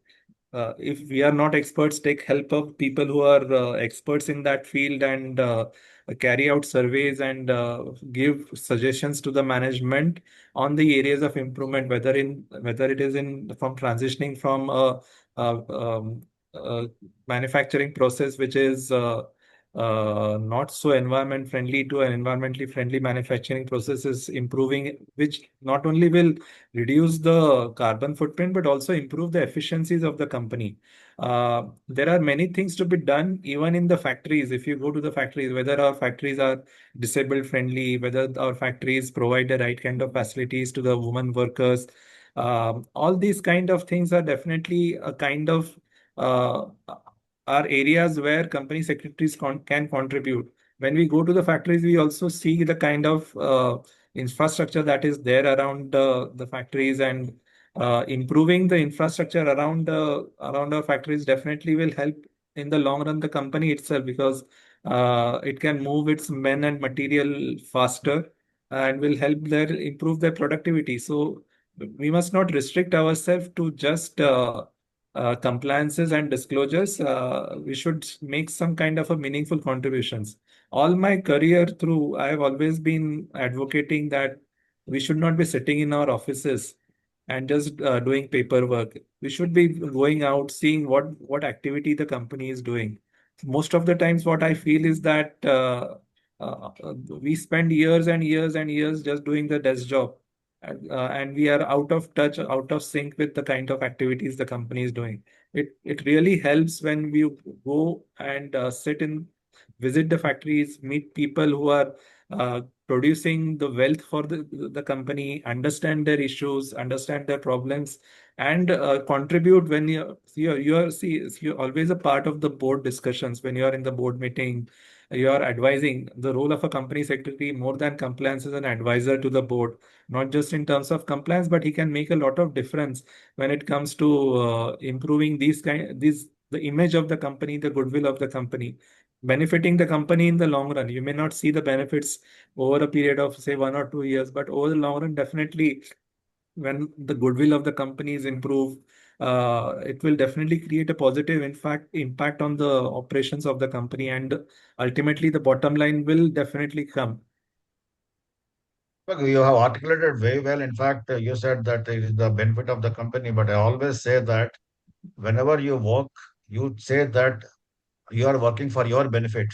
If we are not experts, take help of people who are experts in that field, and carry out surveys and give suggestions to the management on the areas of improvement, whether it is in from transitioning from a manufacturing process which is not so environment friendly to an environmentally friendly manufacturing process, is improving, which not only will reduce the carbon footprint, but also improve the efficiencies of the company. There are many things to be done even in the factories. If you go to the factories, whether our factories are disabled friendly, whether our factories provide the right kind of facilities to the women workers, all these kind of things are definitely a kind of uh, are areas where company secretaries can contribute. When we go to the factories, we also see the kind of infrastructure that is there around the factories, and improving the infrastructure around our factories definitely will help in the long run the company itself, because it can move its men and material faster, and will help their improve their productivity. So we must not restrict ourselves to just compliances and disclosures. We should make some kind of a meaningful contributions. All my career through, I have always been advocating that we should not be sitting in our offices and just doing paperwork. We should be going out, seeing what activity the company is doing. Most of the times, what I feel is that we spend years and years and years just doing the desk job, and we are out of touch, out of sync with the kind of activities the company is doing. It really helps when we go and visit the factories, meet people who are producing the wealth for the company, understand their issues, understand their problems, and contribute. When you're always a part of the board discussions. When you are in the board meeting, you are advising. The role of a company secretary, more than compliance, is an advisor to the board, not just in terms of compliance, but he can make a lot of difference when it comes to improving the image of the company, the goodwill of the company, benefiting the company in the long run. You may not see the benefits over a period of say 1 or 2 years, but over the long run, definitely, when the goodwill of the company is improved, it will definitely create a positive impact on the operations of the company, and ultimately the bottom line will definitely come. Look, you have articulated very well. In fact, you said that it is the benefit of the company, but I always say that whenever you work, you say that you are working for your benefit.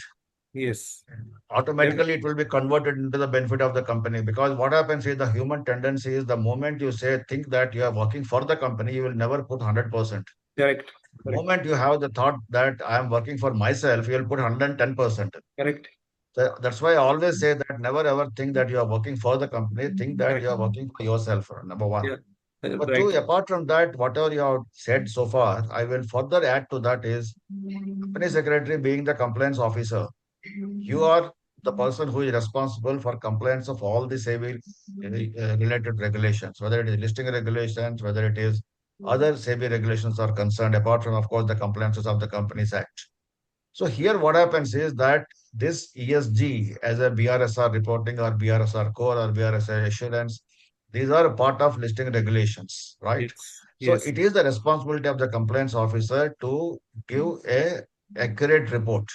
Yes. Automatically it will be converted into the benefit of the company, because what happens is the human tendency is the moment you think that you are working for the company, you will never put 100%. Correct. The moment you have the thought that I am working for myself, you will put 110%. Correct. So that's why I always say that never ever think that you are working for the company, think that you are working for yourself, number one. Yeah. Number two, Right. apart from that, whatever you have said so far, I will further add to that is company secretary being the compliance officer. You are the person who is responsible for compliance of all the SEBI related regulations, whether it is listing regulations, whether it is other SEBI regulations are concerned, apart from, of course, the compliances of the Companies Act. So here what happens is that this ESG as a BRSR reporting or BRSR core or BRSR assurance, these are a part of listing regulations, right? Yes. So Yes. it is the responsibility of the compliance officer to give a accurate report,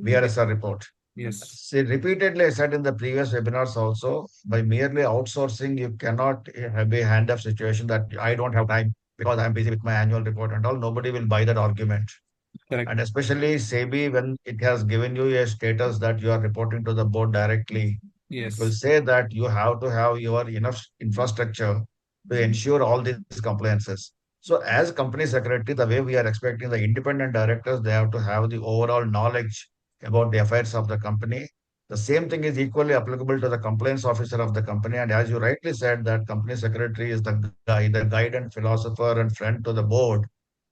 BRSR report. Yes. See, repeatedly, I said in the previous webinars also, by merely outsourcing, you cannot have a hand-off situation that I don't have time because I'm busy with my annual report and all. Nobody will buy that argument. Correct. And especially SEBI, when it has given you a status that you are reporting to the board directly, it will Yes. say that you have to have your enough infrastructure to ensure all these compliances. So, as company secretary, the way we are expecting the independent directors, they have to have the overall knowledge about the affairs of the company. The same thing is equally applicable to the compliance officer of the company. And as you rightly said, that company secretary is the guide and philosopher and friend to the board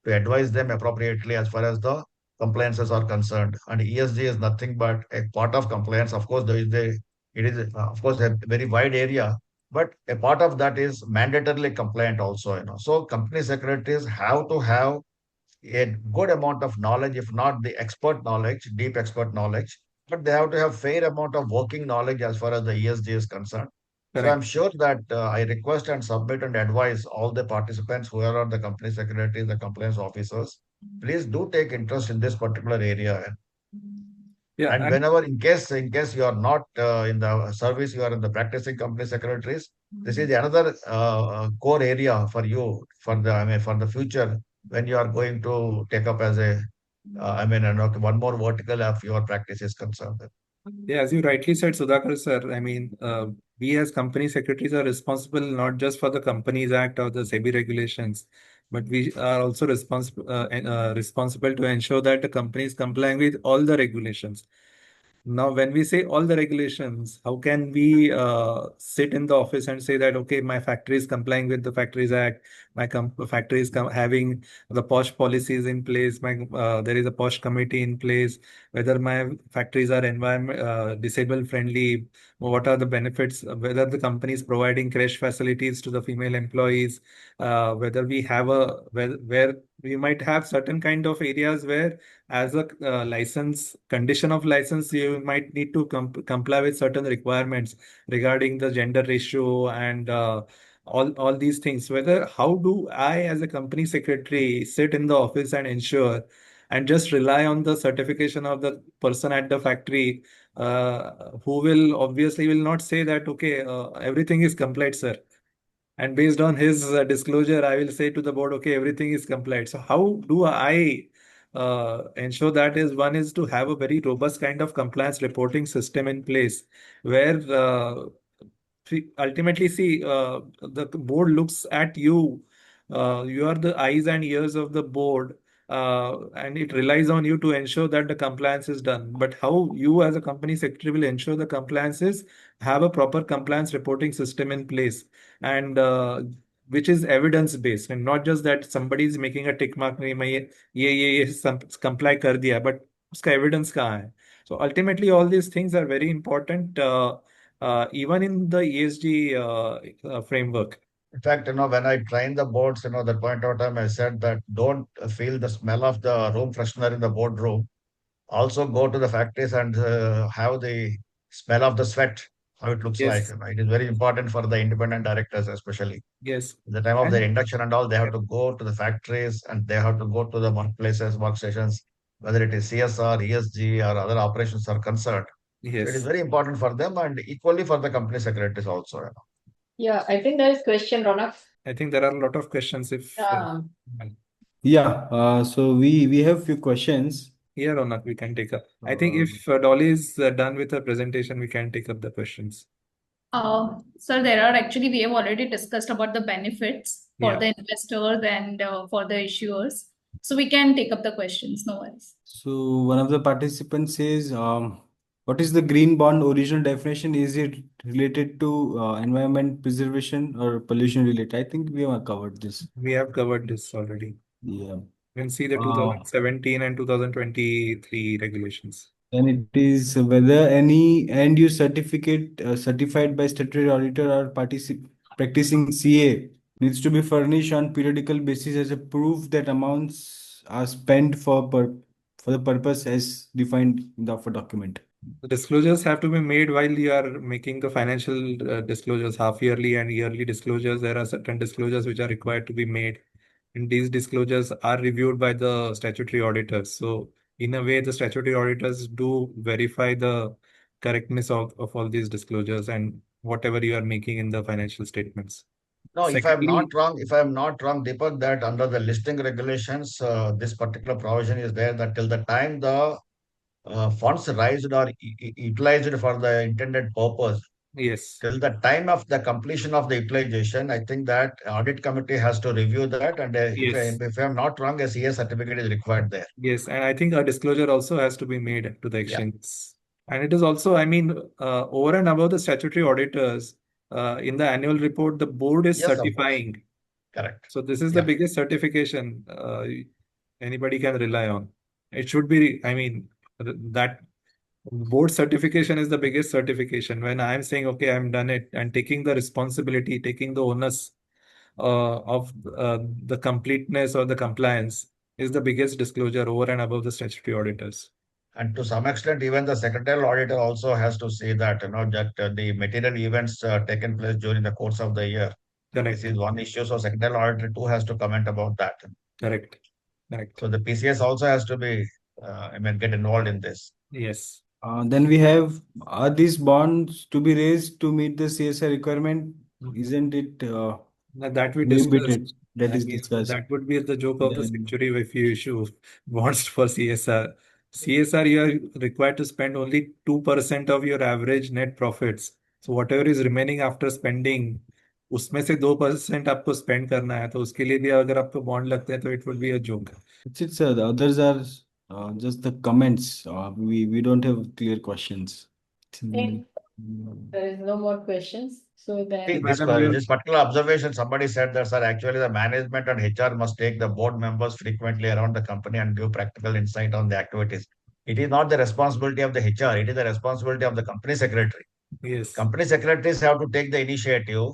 to advise them appropriately as far as the compliances are concerned. And ESG is nothing but a part of compliance. Of course, it is of course a very wide area, but a part of that is mandatorily compliant also. So company secretaries have to have a good amount of knowledge, if not the expert knowledge, deep expert knowledge, but they have to have fair amount of working knowledge as far as the ESG is concerned. So I'm Correct. sure that I request and submit and advise all the participants who are the company secretaries, the compliance officers, please do take interest in this particular area. Yeah. And And whenever, in case you are not in the service, you are in the practicing company secretaries, this is another core area for you for the future when you are going to take up as a, one more vertical of your practice is concerned. yeah, as you rightly said, Sudhakar sir, I mean, we as company secretaries are responsible not just for the Companies Act or the SEBI regulations, but we are also responsible to ensure that the company is complying with all the regulations. Now, when we say all the regulations, how can we sit in the office and say that, okay, my factory is complying with the Factories Act, my factory is having the POSH policies in place, there is a POSH committee in place, whether my factories are environment disabled friendly, what are the benefits, whether the company is providing creche facilities to the female employees, whether we have where we might have certain kind of areas where as a license condition of license you might need to comply with certain requirements regarding the gender ratio and all these things. Whether how do I as a company secretary sit in the office and ensure and just rely on the certification of the person at the factory, who will obviously will not say that okay, everything is compliant, sir, and based on his disclosure, I will say to the board, okay, everything is compliant. So how do I ensure that is one is to have a very robust kind of compliance reporting system in place where ultimately see the board looks at you. You are the eyes and ears of the board, and it relies on you to ensure that the compliance is done. But how you as a company secretary will ensure the compliance is have a proper compliance reporting system in place, and which is evidence based and not just that somebody is making a tick mark नहीं मैं ये comply कर दिया, but उसका evidence कहाँ है? So ultimately all these things are very important, even in the ESG framework. In fact, when I train the boards, that point of time, I said that don't feel the smell of the room freshener in the boardroom. Also go to the factories and have the smell of the sweat how it looks like. Yes. It is very important for the independent directors, especially. Yes. At the time of their And induction and all, they have to go to the factories and they have to go to the workplaces, workstations, whether it is CSR, ESG, or other operations are concerned. So it is yes, very important for them and equally for the company secretaries also. Yeah, I think there is question, Ronak. I think there are a lot of questions if Yeah, so we have few questions. here or not, we can take up. I think Uh, if Dolly is done with her presentation, we can take up the questions. So there are actually, we have already discussed about the benefits for Yeah. the investors and for the issuers. So we can take up the questions, no worries. So one of the participants says, what is the green bond original definition? Is it related to environment preservation or pollution related? I think we have covered this. We have covered this already. Yeah. You can see the Uh, 2017 and 2023 regulations. And it is whether any end use certificate certified by statutory auditor or practicing CA needs to be furnished on periodical basis as a proof that amounts are spent for the purpose as defined in the offer document. The disclosures have to be made while you are making the financial disclosures, half yearly and yearly disclosures. There are certain disclosures which are required to be made, and these disclosures are reviewed by the statutory auditors. So, in a way, the statutory auditors do verify the correctness of all these disclosures and whatever you are making in the financial statements. No, Secondly, if I'm not wrong, Deepak, that under the listing regulations, this particular provision is there that till the time the funds raised or utilized for the intended purpose, yes, till the time of the completion of the utilization, I think that audit committee has to review that. And yes. if I'm not wrong, a CA certificate is required there. Yes, and I think a disclosure also has to be made to the Yeah. exchanges. And it is also, I mean, over and above the statutory auditors, in the annual report, the board is Yes, of course. certifying. Correct. So this is the Yeah. biggest certification anybody can rely on. It should be, I mean, that board certification is the biggest certification. When I'm saying, okay, I'm done it, and taking the responsibility, taking the onus of the completeness or the compliance is the biggest disclosure over and above the statutory auditors. And to some extent, even the secretarial auditor also has to say that, that the material events taken place during the course of the year. Correct. This is one issue. So secretarial auditor too has to comment about that. Correct. Correct. So the PCS also has to be, get involved in this. Yes. Then we have, are these bonds to be raised to meet the CSR requirement? Isn't it That we prohibited? discussed. That I is mean, discussed. that would be the joke of the Then century if you issue bonds for CSR. CSR, you are required to spend only 2% of your average net profits. So whatever is remaining after spending, उसमें से 2% आपको spend करना है, तो उसके लिए भी अगर आपको bond लगते हैं तो it would be a joke. it's the others are just the comments. We don't have clear questions. Okay. There is no more questions. So See, then, Madam, this particular observation, somebody said that, sir, actually the management and HR must take the board members frequently around the company and give practical insight on the activities. It is not the responsibility of the HR, it is the responsibility of the company secretary. yes, Company secretaries have to take the initiative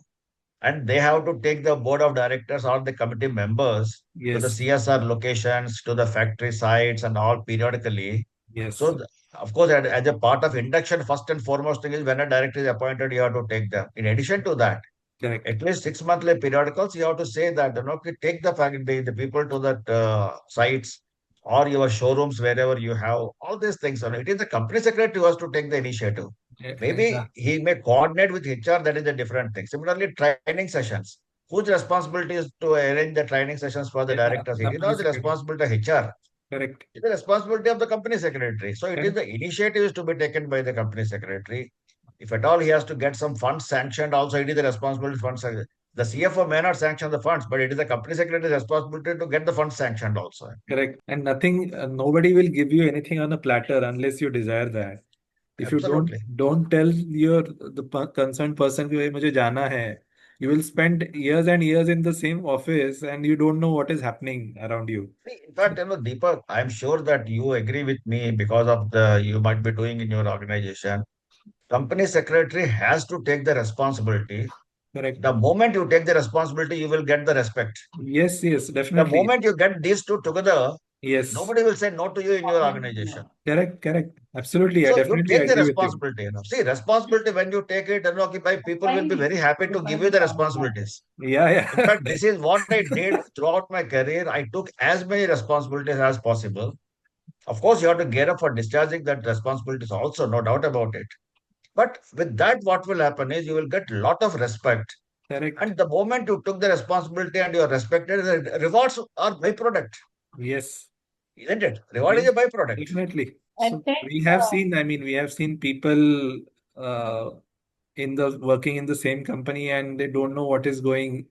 and they have to take the board of directors or the committee members to the yes, CSR locations, to the factory sites and all periodically. yes, So, of course, as a part of induction, first and foremost thing is when a director is appointed, you have to take them. In addition to that, correct, at least 6 monthly periodicals, you have to say that, take the people to that sites or your showrooms, wherever you have all these things. It is the company secretary who has to take the initiative. Maybe he may coordinate with HR, that is a different thing. Similarly, training sessions. Whose responsibility is to arrange the training sessions for the directors? It is company not the secretary. responsibility of HR. Correct, It is the responsibility of the company secretary. So it is correct, the initiative is to be taken by the company secretary. If at all he has to get some funds sanctioned, also it is the responsibility of funds. The CFO may not sanction the funds, but it is the company secretary's responsibility to get the funds sanctioned also. correct. And nothing, nobody will give you anything on a platter unless you desire that. If you Absolutely. don't tell the concerned person कि भाई मुझे जाना है, you will spend years and years in the same office and you don't know what is happening around you. In fact, Deepak, I'm sure that you agree with me because of the you might be doing in your organization. Company secretary has to take the responsibility. Correct. The moment you take the responsibility, you will get the respect. Yes, yes, The definitely. moment you get these two together, Yes. Nobody will say no to you in your organization. Correct. Absolutely. I So you definitely take the agree with you. responsibility. See, responsibility when you take it, people will be very happy to give you the responsibilities. Yeah. In fact, this is what I did throughout my career. I took as many responsibilities as possible. Of course, you have to gear up for discharging that responsibilities also, no doubt about it. But with that, what will happen is you will get a lot of respect. Correct. And the moment you took the responsibility and you are respected, the rewards are byproduct. Yes. Isn't it? Reward is a byproduct. Definitely. I So think, we have seen people working in the same company and they don't know what is going.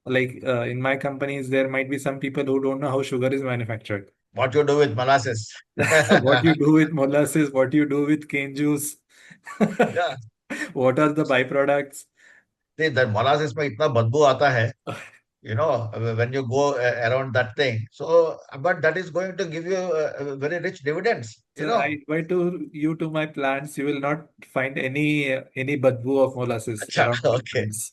Like in my companies, there might be some people who don't know how sugar is manufactured. What you do with molasses. What you do with molasses, what you do with cane juice. Yeah. What are the byproducts? See, that molasses में इतना बदबू आता है, when you go around that thing. So, but that is going to give you very rich dividends, Sir, I invite you to my plants. You will not find any badbu of molasses around my Okay. plants.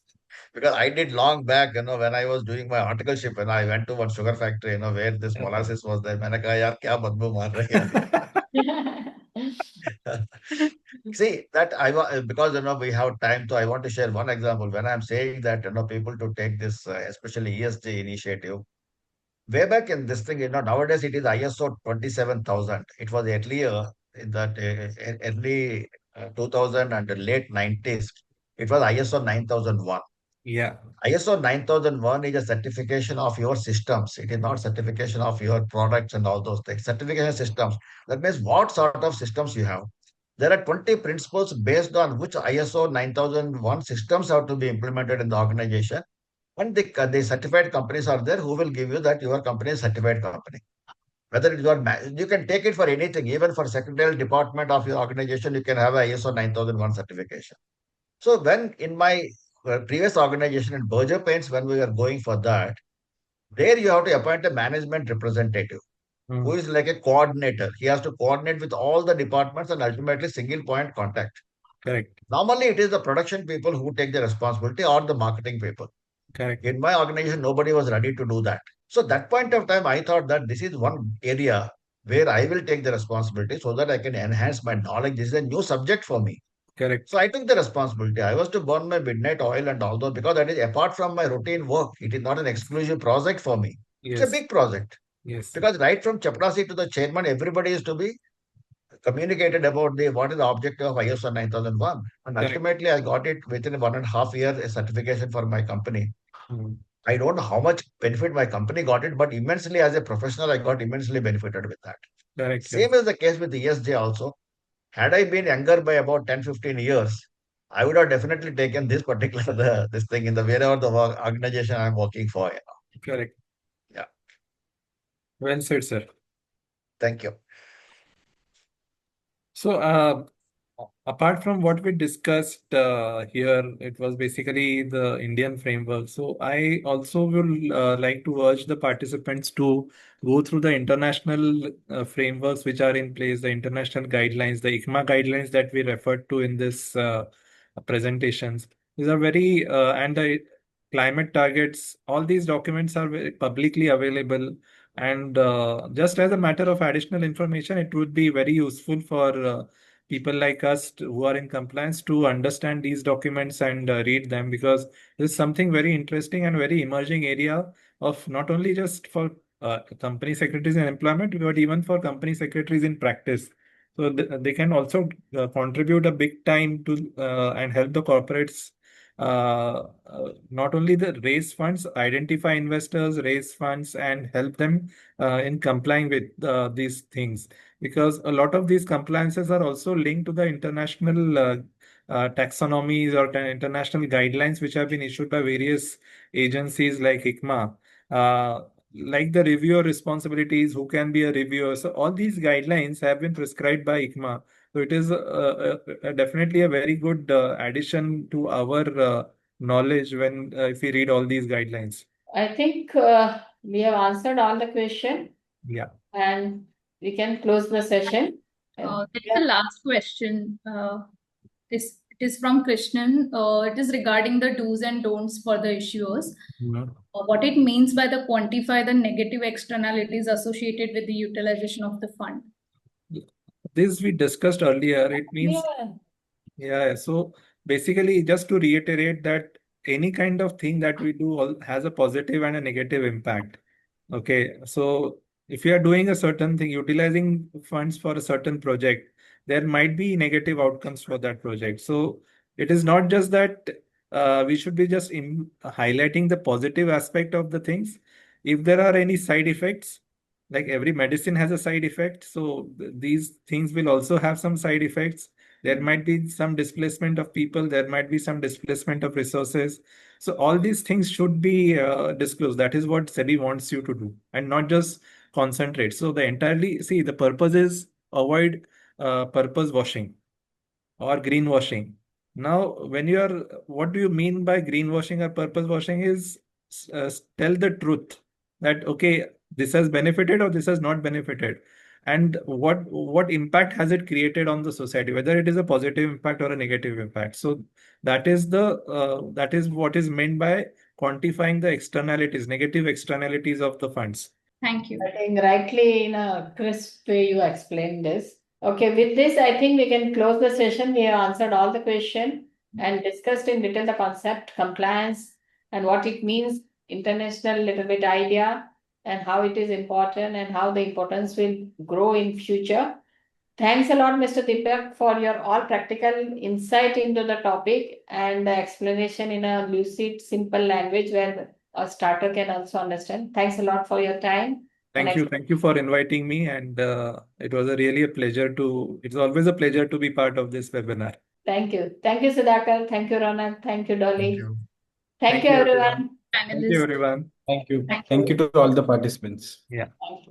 Because I did long back, when I was doing my articleship, and I went to one sugar factory, where this molasses was there. मैंने कहा यार क्या बदबू मार रहे हैं See that because we have time, so I want to share one example. When I'm saying that people to take this, especially ESG initiative, way back in this thing, nowadays it is ISO 27,000. It was earlier in that early 2000 and late 90s. It was ISO 9001. Yeah. ISO 9001 is a certification of your systems. It is not certification of your products and all those things. Certification systems. That means what sort of systems you have. There are 20 principles based on which ISO 9001 systems have to be implemented in the organization. And the certified companies are there who will give you that your company is certified company. Whether you can take it for anything, even for secretarial department of your organization, you can have a ISO 9001 certification. So when in my previous organization in Berger Paints, when we were going for that, there you have to appoint a management representative who is like a coordinator. He has to coordinate with all the departments and ultimately single point contact. Correct. Normally, it is the production people who take the responsibility or the marketing people. Correct. In my organization, nobody was ready to do that. So that point of time, I thought that this is one area where I will take the responsibility so that I can enhance my knowledge. This is a new subject for me. Correct. So I took the responsibility. I was to burn my midnight oil and all those because that is apart from my routine work. It is not an exclusive project for me. Yes. It's a big project. Yes. Because right from chaprasi to the chairman, everybody is to be communicated about what is the objective of ISO 9001. And Correct. ultimately, I got it within 1.5 years, a certification for my company. I don't know how much benefit my company got it, but immensely as a professional, I got immensely benefited with that. Correct. Same is the case with the ESG also. Had I been younger by about 10-15 years, I would have definitely taken this particular this thing in the wherever the organization I'm working for. Correct. Yeah. Well said, sir. Thank you. So, apart from what we discussed here, it was basically the Indian framework. So, I also will like to urge the participants to go through the international frameworks which are in place, the international guidelines, the ICMA guidelines that we referred to in this presentations. These are and the climate targets, all these documents are very publicly available. And just as a matter of additional information, it would be very useful for people like us who are in compliance to understand these documents and read them, because this is something very interesting and very emerging area of not only just for company secretaries in employment, but even for company secretaries in practice. So they can also contribute a big time to and help the corporates not only the raise funds, identify investors, raise funds, and help them in complying with these things. Because a lot of these compliances are also linked to the international taxonomies or international guidelines which have been issued by various agencies like ICMA. Like the reviewer responsibilities, who can be a reviewer. So all these guidelines have been prescribed by ICMA. So it is definitely a very good addition to our knowledge when if we read all these guidelines. I think we have answered all the question. Yeah. And we can close the session. That's the last question. It It is from Krishnan. It is regarding the do's and don'ts for the issuers. What it means by the quantify the negative externalities associated with the utilization of the fund. This we discussed earlier. It means, yeah. So basically, just to reiterate that any kind of thing that we do has a positive and a negative impact. Okay. So if you are doing a certain thing, utilizing funds for a certain project, there might be negative outcomes for that project. So it is not just that we should be just highlighting the positive aspect of the things. If there are any side effects, like every medicine has a side effect, so these things will also have some side effects. There might be some displacement of people, there might be some displacement of resources. So all these things should be disclosed. That is what SEBI wants you to do, and not just concentrate. So the the purpose is avoid purpose washing or greenwashing. Now, what do you mean by greenwashing or purpose washing is tell the truth that, okay, this has benefited or this has not benefited. And what impact has it created on the society, whether it is a positive impact or a negative impact. So that is what is meant by quantifying the externalities, negative externalities of the funds. Thank you. I think rightly in a crisp way you explained this. Okay, with this, I think we can close the session. We have answered all the questions and discussed in detail the concept, compliance, and what it means, international little bit idea, and how it is important and how the importance will grow in future. Thanks a lot, Mr. Deepak, for your all practical insight into the topic and the explanation in a lucid, simple language where a starter can also understand. Thanks a lot for your time. Thank you. Thank you for inviting me. And it was it's always a pleasure to be part of this webinar. Thank you. Thank you, Sudhakar. Thank you, Ronak. Thank you, Dolly. Thank you. Thank you, everyone. Thank you, everyone. Thank you. Thank Thank you to all the participants. Yeah. Thank you.